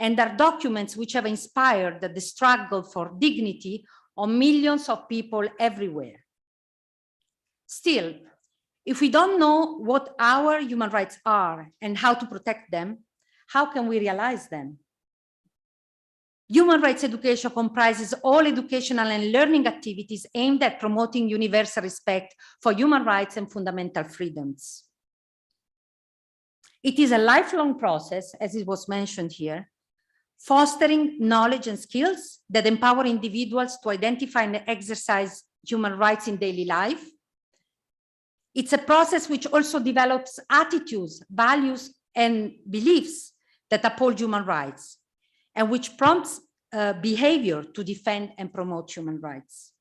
and are documents which have inspired the struggle for dignity of millions of people everywhere. Still, if we don't know what our human rights are and how to protect them, how can we realize them? Human rights education comprises all educational and learning activities aimed at promoting universal respect for human rights and fundamental freedoms. It is a lifelong process, as it was mentioned here, fostering knowledge and skills that empower individuals to identify and exercise human rights in daily life. It's a process which also develops attitudes, values, and beliefs that uphold human rights, and which prompts behavior to defend and promote human rights.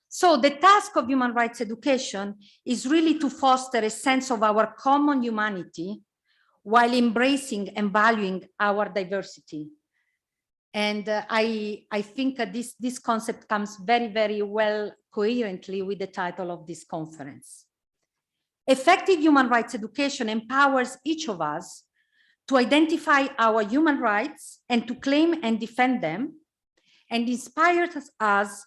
So the task of human rights education is really to foster a sense of our common humanity while embracing and valuing our diversity. And I think this concept comes very, very well coherently with the title of this conference. Effective human rights education empowers each of us to identify our human rights and to claim and defend them, and inspires us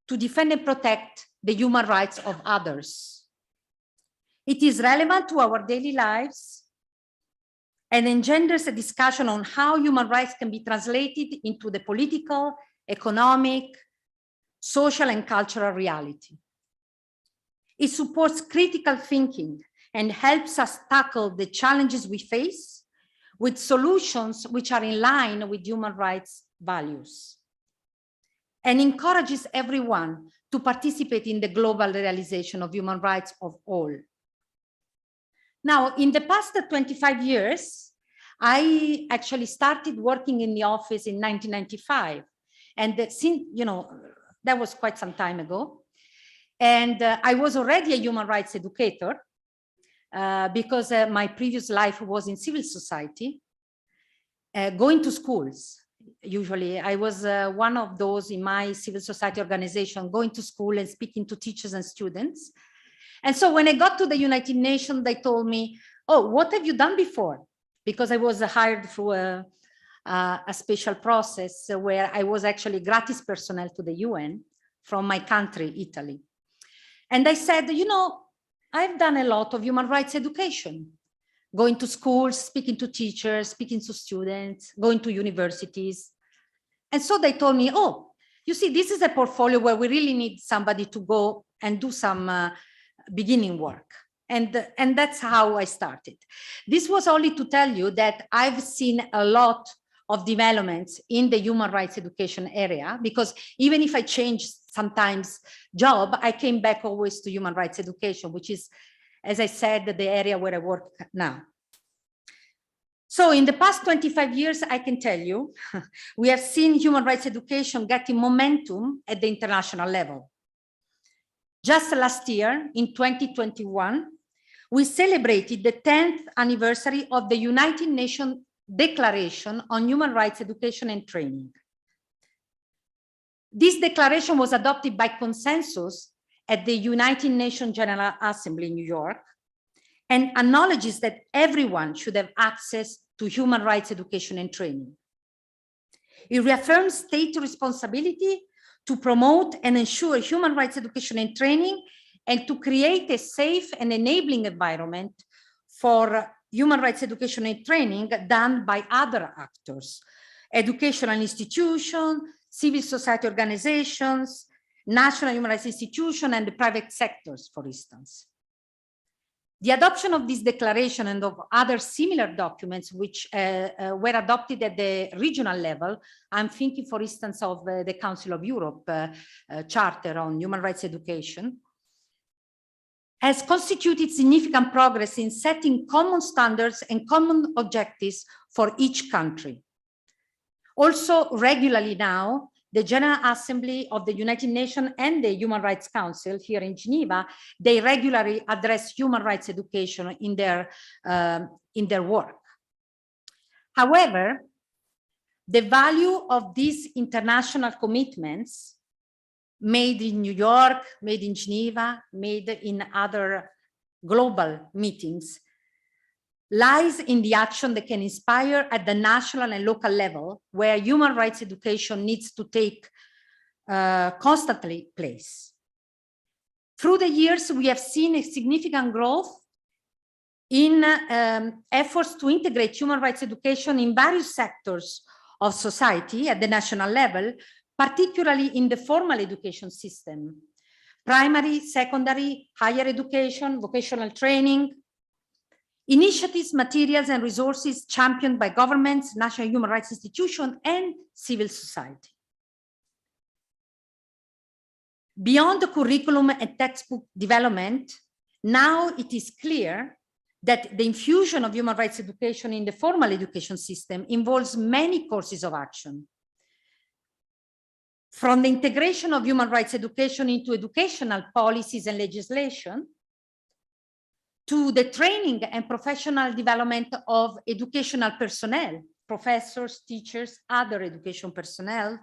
to defend and protect the human rights of others. It is relevant to our daily lives and engenders a discussion on how human rights can be translated into the political, economic, social, and cultural reality. It supports critical thinking and helps us tackle the challenges we face with solutions which are in line with human rights values, and encourages everyone to participate in the global realization of human rights of all. Now, in the past 25 years, I actually started working in the office in 1995. And since, you know, that was quite some time ago. And I was already a human rights educator because my previous life was in civil society, going to schools, usually. I was one of those in my civil society organization, going to school and speaking to teachers and students. And so when I got to the United Nations, they told me, oh, what have you done before? Because I was hired through a special process where I was actually gratis personnel to the UN from my country, Italy. And I said, you know, I've done a lot of human rights education, going to schools, speaking to teachers, speaking to students, going to universities. And so they told me, oh, you see, this is a portfolio where we really need somebody to go and do some beginning work. And that's how I started. This was only to tell you that I've seen a lot of developments in the human rights education area, because even if I changed sometimes job, I came back always to human rights education, which is, as I said, the area where I work now. So in the past 25 years, I can tell you, we have seen human rights education getting momentum at the international level. Just last year, in 2021, we celebrated the 10th anniversary of the United Nations Declaration on Human Rights Education and Training. This declaration was adopted by consensus at the United Nations General Assembly in New York and acknowledges that everyone should have access to human rights education and training. It reaffirms state responsibility to promote and ensure human rights education and training, and to create a safe and enabling environment for human rights education and training done by other actors, educational institutions, civil society organizations, national human rights institutions, and the private sectors, for instance. The adoption of this declaration and of other similar documents which were adopted at the regional level, I'm thinking, for instance, of the Council of Europe Charter on Human Rights Education, has constituted significant progress in setting common standards and common objectives for each country. Also, regularly now, the General Assembly of the United Nations and the Human Rights Council here in Geneva, they regularly address human rights education in their work. However, the value of these international commitments made in New York, made in Geneva, made in other global meetings, lies in the action that can inspire at the national and local level, where human rights education needs to take constantly place. Through the years, we have seen a significant growth in efforts to integrate human rights education in various sectors of society at the national level, particularly in the formal education system, primary, secondary, higher education, vocational training, initiatives, materials, and resources championed by governments, national human rights institutions, and civil society. Beyond the curriculum and textbook development, now it is clear that the infusion of human rights education in the formal education system involves many courses of action. From the integration of human rights education into educational policies and legislation, to the training and professional development of educational personnel, professors, teachers, other education personnel,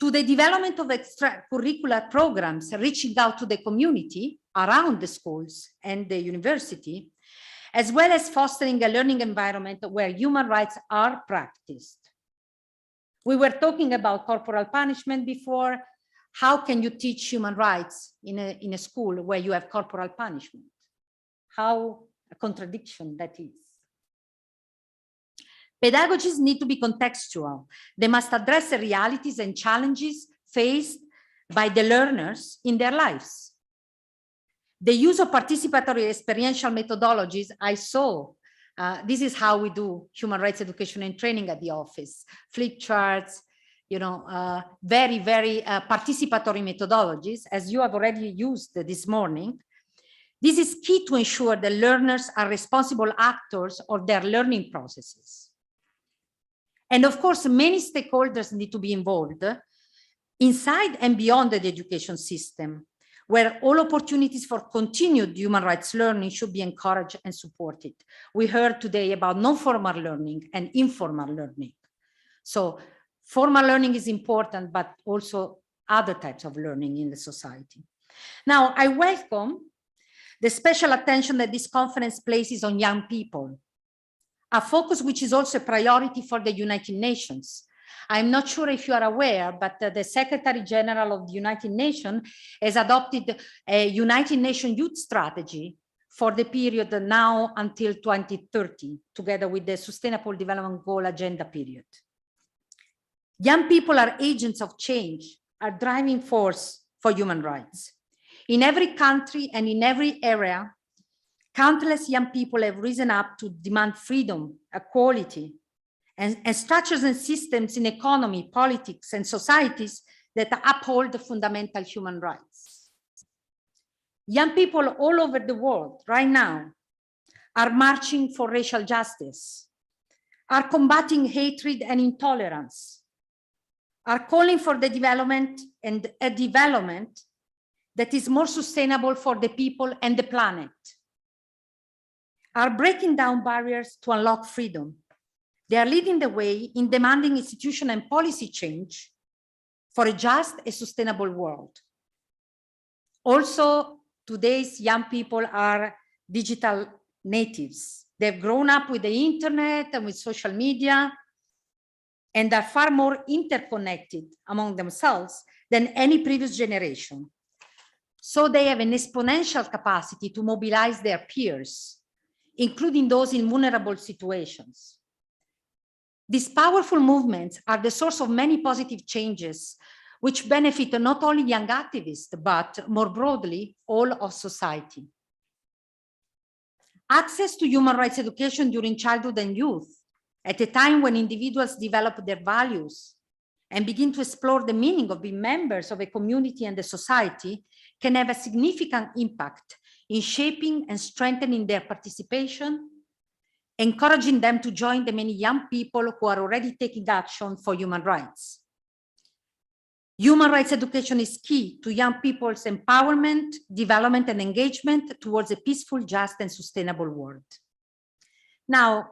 to the development of extracurricular programs reaching out to the community around the schools and the university, as well as fostering a learning environment where human rights are practiced. We were talking about corporal punishment before. How can you teach human rights in a school where you have corporal punishment? How a contradiction that is. Pedagogies need to be contextual. They must address the realities and challenges faced by the learners in their lives. The use of participatory experiential methodologies, I saw, this is how we do human rights education and training at the office. Flip charts, you know, very, very participatory methodologies, as you have already used this morning. This is key to ensure the learners are responsible actors of their learning processes. And of course, many stakeholders need to be involved inside and beyond the education system, where all opportunities for continued human rights learning should be encouraged and supported. We heard today about non-formal learning and informal learning. So formal learning is important, but also other types of learning in the society. Now, I welcome the special attention that this conference places on young people, a focus which is also a priority for the United Nations. I'm not sure if you are aware, but the Secretary General of the United Nations has adopted a United Nations Youth Strategy for the period now until 2030, together with the Sustainable Development Goal Agenda period. Young people are agents of change, are driving force for human rights. In every country and in every area, countless young people have risen up to demand freedom, equality, and structures and systems in economy, politics, and societies that uphold the fundamental human rights. Young people all over the world right now are marching for racial justice, are combating hatred and intolerance, are calling for the development and a development that is more sustainable for the people and the planet, are breaking down barriers to unlock freedom. They are leading the way in demanding institutional and policy change for a just and sustainable world. Also, today's young people are digital natives. They've grown up with the internet and with social media, and are far more interconnected among themselves than any previous generation. So they have an exponential capacity to mobilize their peers, including those in vulnerable situations. These powerful movements are the source of many positive changes, which benefit not only young activists, but more broadly, all of society. Access to human rights education during childhood and youth, at a time when individuals develop their values and begin to explore the meaning of being members of a community and a society, can have a significant impact in shaping and strengthening their participation, encouraging them to join the many young people who are already taking action for human rights. Human rights education is key to young people's empowerment, development, and engagement towards a peaceful, just, and sustainable world. Now,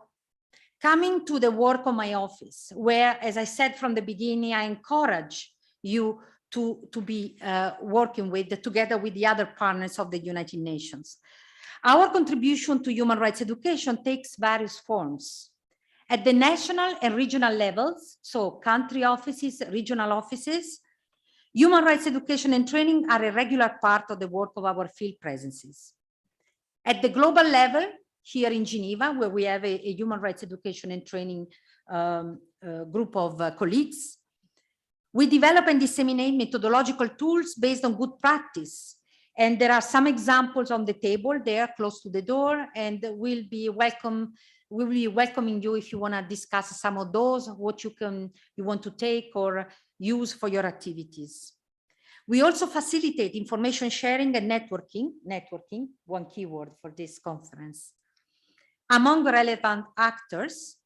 coming to the work of my office, where, as I said from the beginning, I encourage you to be working with, together with the other partners of the United Nations. Our contribution to human rights education takes various forms. At the national and regional levels, so country offices, regional offices, human rights education and training are a regular part of the work of our field presences. At the global level, here in Geneva, where we have a human rights education and training group of colleagues, we develop and disseminate methodological tools based on good practice. And there are some examples on the table there close to the door, and we'll be welcoming you if you want to discuss some of those, what you want to take or use for your activities. We also facilitate information sharing and networking, one keyword for this conference, among relevant actors,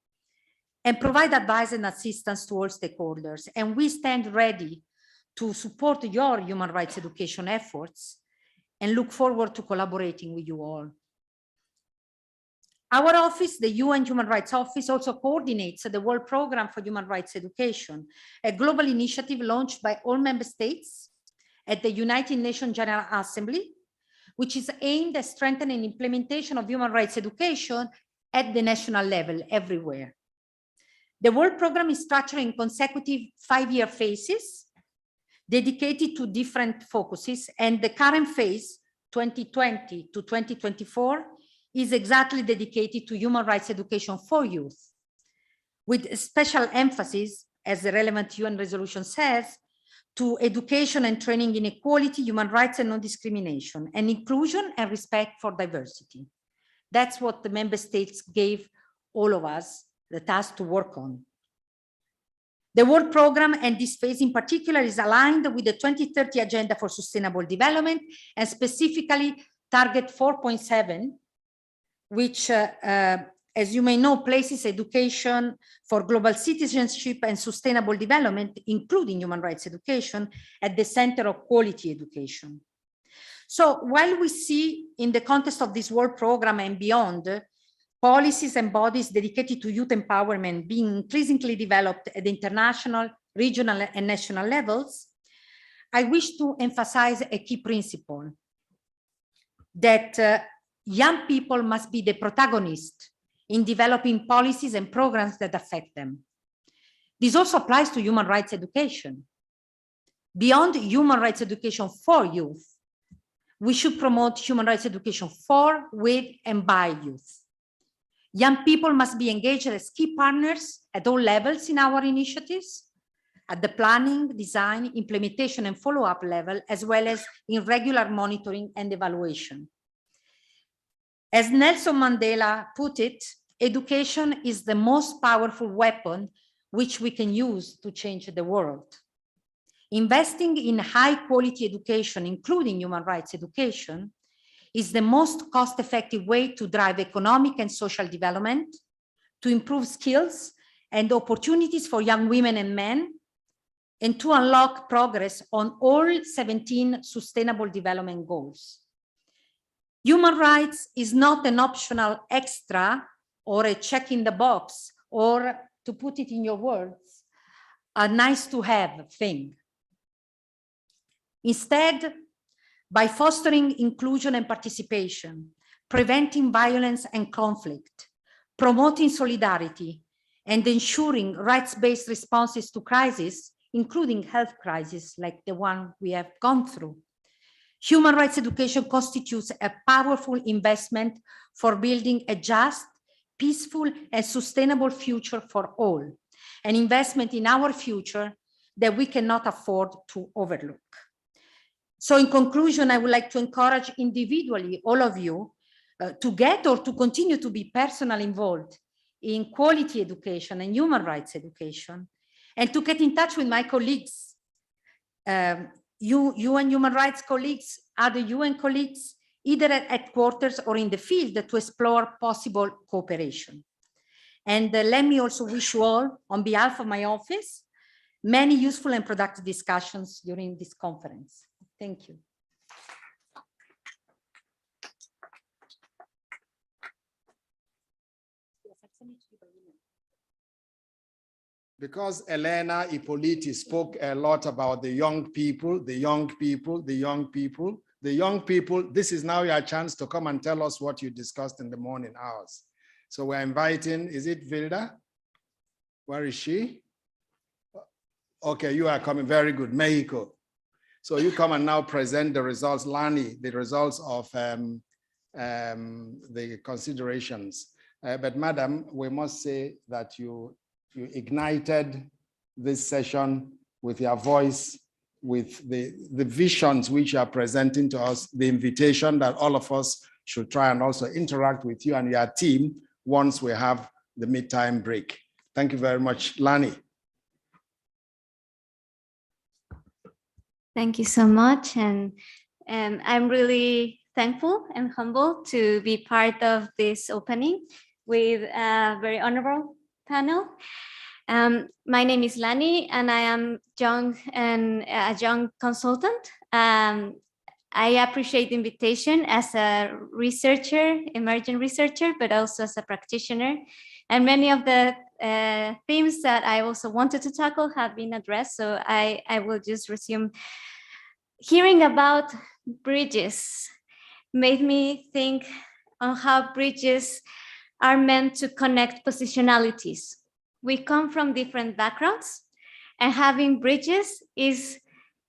and provide advice and assistance to all stakeholders. And we stand ready to support your human rights education efforts and look forward to collaborating with you all. Our office, the UN Human Rights Office, also coordinates the World Programme for Human Rights Education, a global initiative launched by all member states at the United Nations General Assembly, which is aimed at strengthening implementation of human rights education at the national level everywhere. The World Programme is structured in consecutive 5-year phases dedicated to different focuses, and the current phase, 2020 to 2024, is exactly dedicated to human rights education for youth, with special emphasis, as the relevant UN resolution says, to education and training in equality, human rights and non-discrimination, and inclusion and respect for diversity. That's what the member states gave all of us the task to work on. The World Programme, and this phase in particular, is aligned with the 2030 Agenda for Sustainable Development, and specifically Target 4.7, which, as you may know, places education for global citizenship and sustainable development, including human rights education, at the center of quality education. So while we see in the context of this World Programme and beyond policies and bodies dedicated to youth empowerment being increasingly developed at the international, regional, and national levels, I wish to emphasize a key principle, that young people must be the protagonists in developing policies and programs that affect them. This also applies to human rights education. Beyond human rights education for youth, we should promote human rights education for, with, and by youth. Young people must be engaged as key partners at all levels in our initiatives, at the planning, design, implementation, and follow-up level, as well as in regular monitoring and evaluation. As Nelson Mandela put it, education is the most powerful weapon which we can use to change the world. Investing in high-quality education, including human rights education, is the most cost-effective way to drive economic and social development, to improve skills and opportunities for young women and men, and to unlock progress on all 17 Sustainable Development Goals. Human rights is not an optional extra or a check in the box, or, to put it in your words, a nice to have thing. Instead, by fostering inclusion and participation, preventing violence and conflict, promoting solidarity, and ensuring rights-based responses to crises, including health crises like the one we have gone through, human rights education constitutes a powerful investment for building a just, peaceful, and sustainable future for all, an investment in our future that we cannot afford to overlook. So in conclusion, I would like to encourage individually all of you to get or to continue to be personally involved in quality education and human rights education, and to get in touch with my colleagues, UN human rights colleagues, other UN colleagues, either at headquarters or in the field, to explore possible cooperation. And let me also wish you all, on behalf of my office, many useful and productive discussions during this conference. Thank you. Because Elena Ippoliti spoke a lot about the young people, the young people, the young people, the young people, this is now your chance to come and tell us what you discussed in the morning hours. So we're inviting, is it Vilda? Where is she? Okay, you are coming, very good, Mexico. So you come and now present the results, Lani, the results of the considerations. But madam, we must say that you ignited this session with your voice, with the visions which you are presenting to us, the invitation that all of us should try and also interact with you and your team once we have the midtime break. Thank you very much, Lani. Thank you so much. And I'm really thankful and humbled to be part of this opening with a very honorable panel. My name is Lani, and I am a young consultant. I appreciate the invitation as a researcher, emerging researcher, but also as a practitioner. And many of the themes that I also wanted to tackle have been addressed. So I will just resume. Hearing about bridges made me think on how bridges are meant to connect positionalities. We come from different backgrounds, and having bridges is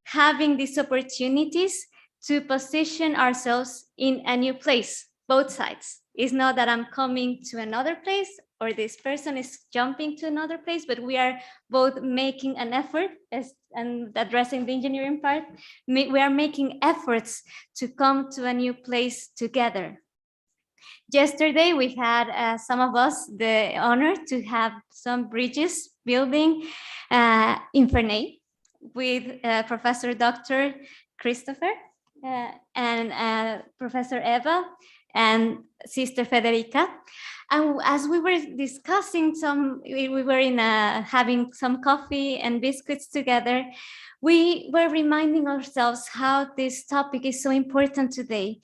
having these opportunities to position ourselves in a new place, both sides. It's not that I'm coming to another place or this person is jumping to another place, but we are both making an effort and addressing the engineering part. We are making efforts to come to a new place together. Yesterday, we had some of us the honor to have some bridges building in Ferney with Professor Dr. Christoph and Professor Ebba and Sister Federica. And as we were discussing we were having some coffee and biscuits together, we were reminding ourselves how this topic is so important today.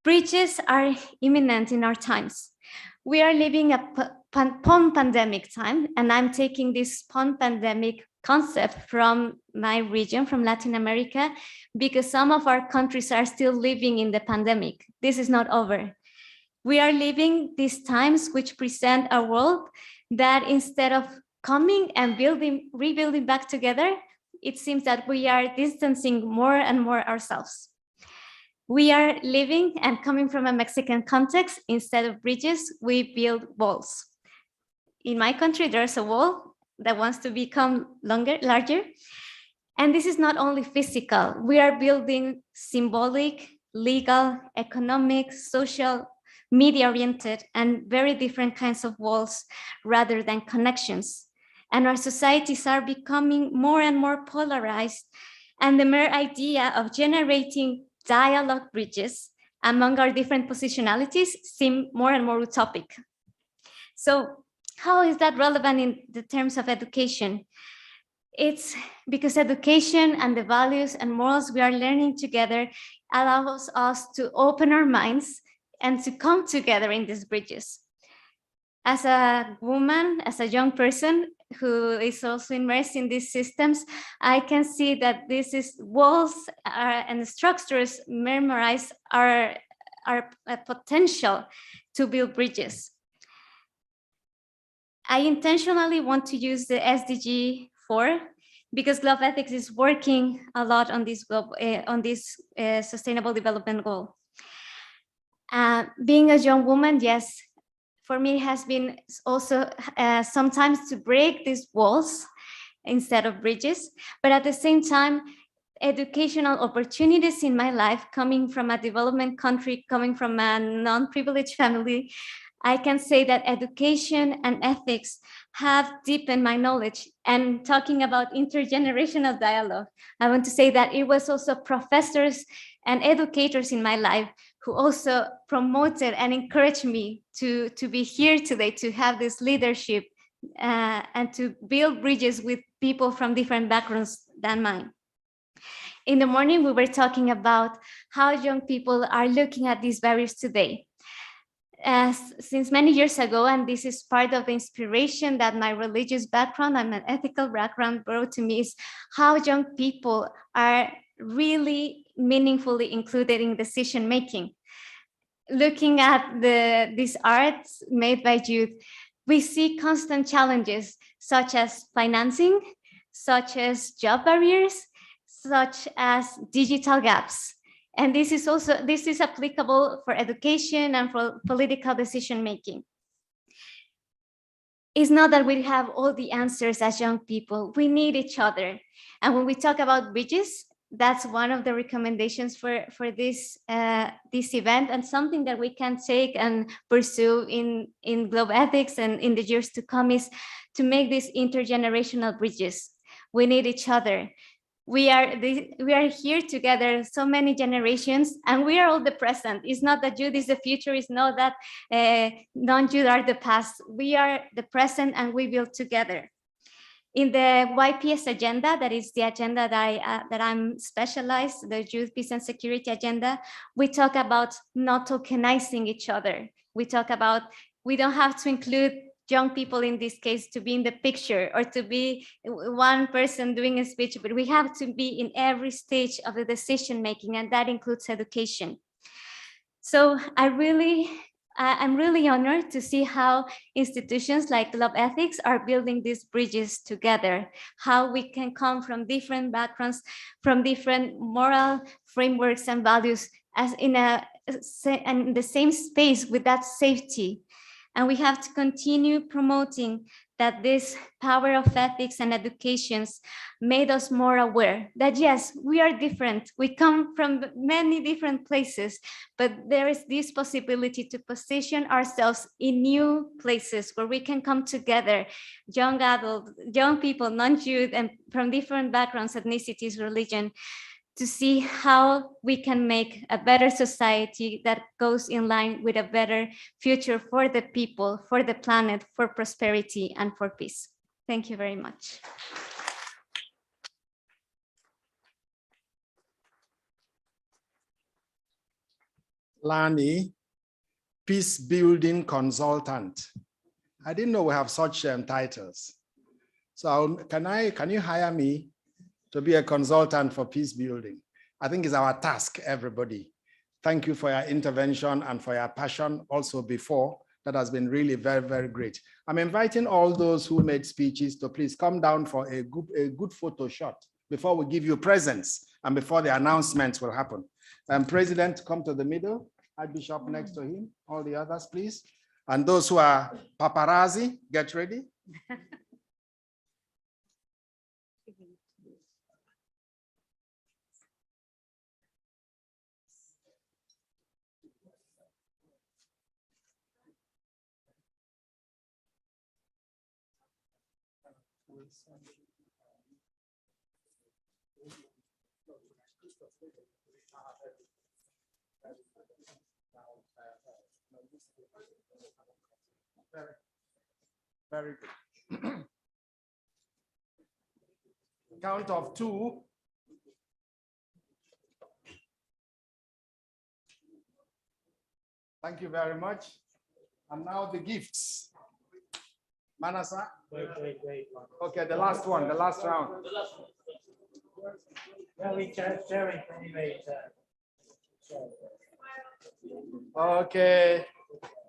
Bridges are imminent in our times. We are living a pandemic time, and I'm taking this pandemic concept from my region, from Latin America, because some of our countries are still living in the pandemic. This is not over. We are living these times which present a world that instead of coming and rebuilding back together, it seems that we are distancing more and more ourselves. We are living and coming from a Mexican context. Instead of bridges, we build walls. In my country, there's a wall that wants to become larger. And this is not only physical. We are building symbolic, legal, economic, social, media-oriented, and very different kinds of walls rather than connections. And our societies are becoming more and more polarized. And the mere idea of generating dialogue bridges among our different positionalities seem more and more utopic. So how is that relevant in the terms of education? It's because education and the values and morals we are learning together allows us to open our minds and to come together in these bridges. As a woman, as a young person who is also immersed in these systems, I can see that this is walls and structures memorize our potential to build bridges. I intentionally want to use the SDG 4 because Global Ethics is working a lot on this sustainable development goal. Being a young woman, yes, for me it has been also sometimes to break these walls instead of bridges, but at the same time, educational opportunities in my life, coming from a development country, coming from a non-privileged family, I can say that education and ethics have deepened my knowledge. And talking about intergenerational dialogue, I want to say that it was also professors and educators in my life who also promoted and encouraged me to be here today, to have this leadership and to build bridges with people from different backgrounds than mine. In the morning, we were talking about how young people are looking at these barriers today. Since many years ago, and this is part of the inspiration that my religious background and my ethical background brought to me, is how young people are really meaningfully included in decision making. Looking at these arts made by youth, we see constant challenges such as financing, such as job barriers, such as digital gaps. And this is applicable for education and for political decision making. It's not that we have all the answers as young people. We need each other. And when we talk about bridges, that's one of the recommendations for this event, and something that we can take and pursue in global ethics and in the years to come is to make these intergenerational bridges. We need each other. We are here together, so many generations, and we are all the present. It's not that youth is the future. It's not that non-youth are the past. We are the present, and we build together. In the YPS agenda, that is the agenda that I'm specialized, the Youth, Peace and Security agenda, we talk about not tokenizing each other. We talk about, we don't have to include young people in this case to be in the picture or to be one person doing a speech, but we have to be in every stage of the decision making, and that includes education. So I'm really honored to see how institutions like Global Ethics are building these bridges together, how we can come from different backgrounds, from different moral frameworks and values as in the same space with that safety. And we have to continue promoting that this power of ethics and educations made us more aware that yes, we are different. We come from many different places, but there is this possibility to position ourselves in new places where we can come together, young adults, young people, non-youth, and from different backgrounds, ethnicities, religion, to see how we can make a better society that goes in line with a better future for the people, for the planet, for prosperity, and for peace. Thank you very much. Lani, peace building consultant. I didn't know we have such titles. So can you hire me to be a consultant for peace building? I think it's our task, everybody. Thank you for your intervention and for your passion also before. That has been really very, very great. I'm inviting all those who made speeches to please come down for a good photo shot before we give you presents and before the announcements will happen. President, come to the middle. Archbishop next to him. All the others, please. And those who are paparazzi, get ready. Very good. Count of 2. Thank you very much. And now the gifts. Manasa? Wait. Okay, the last one, the last round. Yeah, we sharing anyway. Okay,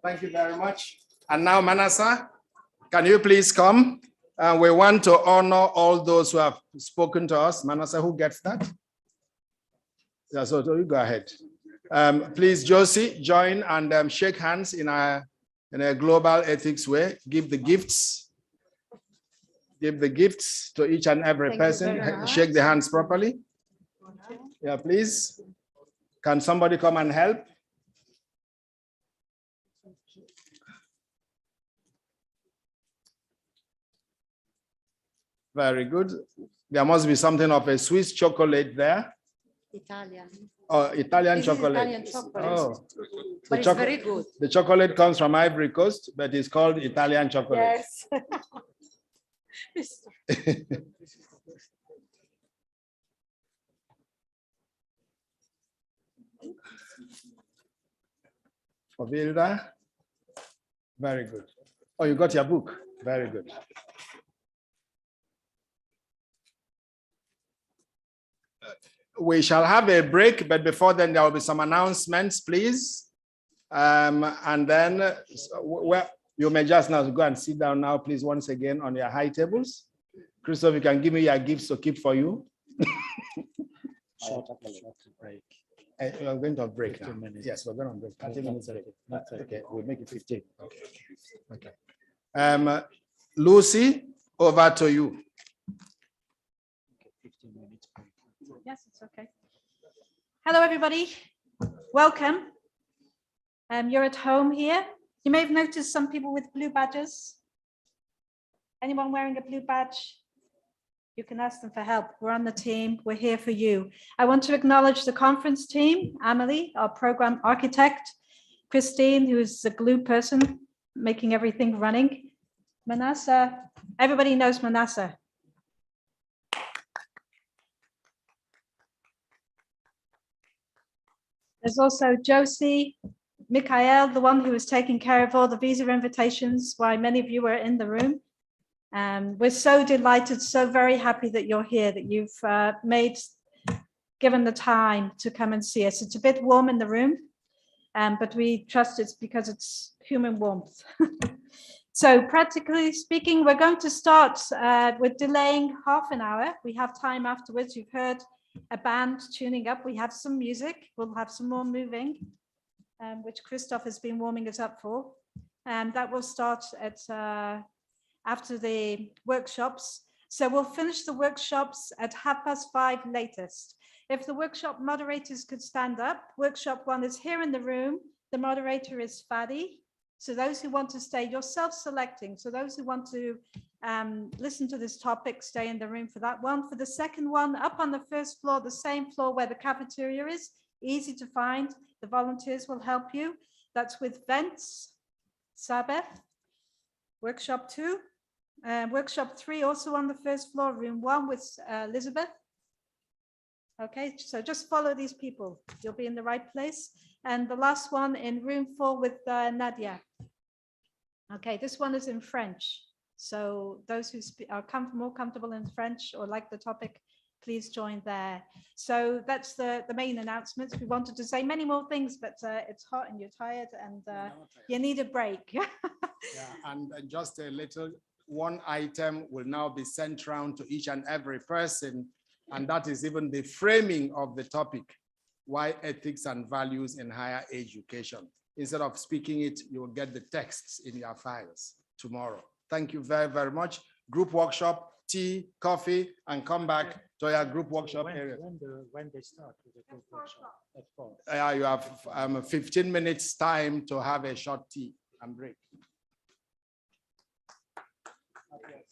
thank you very much. And now, Manasa, can you please come? We want to honor all those who have spoken to us. Manasa, who gets that? Yeah, so you go ahead. Please, Josie, join and shake hands in a global ethics way. Give the gifts. Give the gifts to each and every person. Shake the hands properly. Yeah, please. Can somebody come and help? Very good. There must be something of a Swiss chocolate there. Italian. Oh, Italian This is chocolate. Italian chocolate. Oh, But it's very good. The chocolate comes from Ivory Coast, but it's called Italian chocolate. Yes. For Vilda. Very good. Oh, you got your book. Very good. We shall have a break, but before then, there will be some announcements, please. And then you may just now go and sit down now, please, once again on your high tables. Christoph, you can give me your gifts to keep for you. Short break. We're going to break now. Minutes. Yes, we're going to break. 30 minutes break. Okay, we'll make it 15. Okay. Lucy, over to you. 15 minutes break. Yes, it's okay. Hello, everybody. Welcome. You're at home here. You may have noticed some people with blue badges. Anyone wearing a blue badge? You can ask them for help. We're on the team. We're here for you. I want to acknowledge the conference team, Amelie, our program architect, Christine, who's the glue person, making everything running. Manasa, everybody knows Manasa. There's also Josie, Mikhail, the one who was taking care of all the visa invitations, why many of you are in the room. We're so delighted, so very happy that you're here, that you've given the time to come and see us. It's a bit warm in the room, but we trust it's because it's human warmth. So practically speaking, we're going to start with delaying half an hour. We have time afterwards. You've heard a band tuning up. We have some music. We'll have some more moving, which Christoph has been warming us up for. That will start at after the workshops. So we'll finish the workshops at 5:30 latest. If the workshop moderators could stand up, workshop 1 is here in the room. The moderator is Fadi. So those who want to stay, you're self-selecting. So those who want to listen to this topic, stay in the room for that one. For the second one, up on the first floor, the same floor where the cafeteria is, easy to find. The volunteers will help you. That's with Vents, Sabeth. Workshop 2. Workshop 3 also on the first floor, room 1 with Elizabeth. Okay, so just follow these people. You'll be in the right place. And the last one in room 4 with Nadia. Okay, this one is in French. So those who are more comfortable in French or like the topic, please join there. So that's the main announcements. We wanted to say many more things, but it's hot and you're tired and you need a break. Yeah, and just a little, one item will now be sent round to each and every person, and that is even the framing of the topic, why ethics and values in higher education. Instead of speaking it, you will get the texts in your files tomorrow. Thank you very, very much. Group workshop, tea, coffee, and come back to your group workshop area. When they start with the group workshop? At 4. You have 15 minutes time to have a short tea and break. Okay.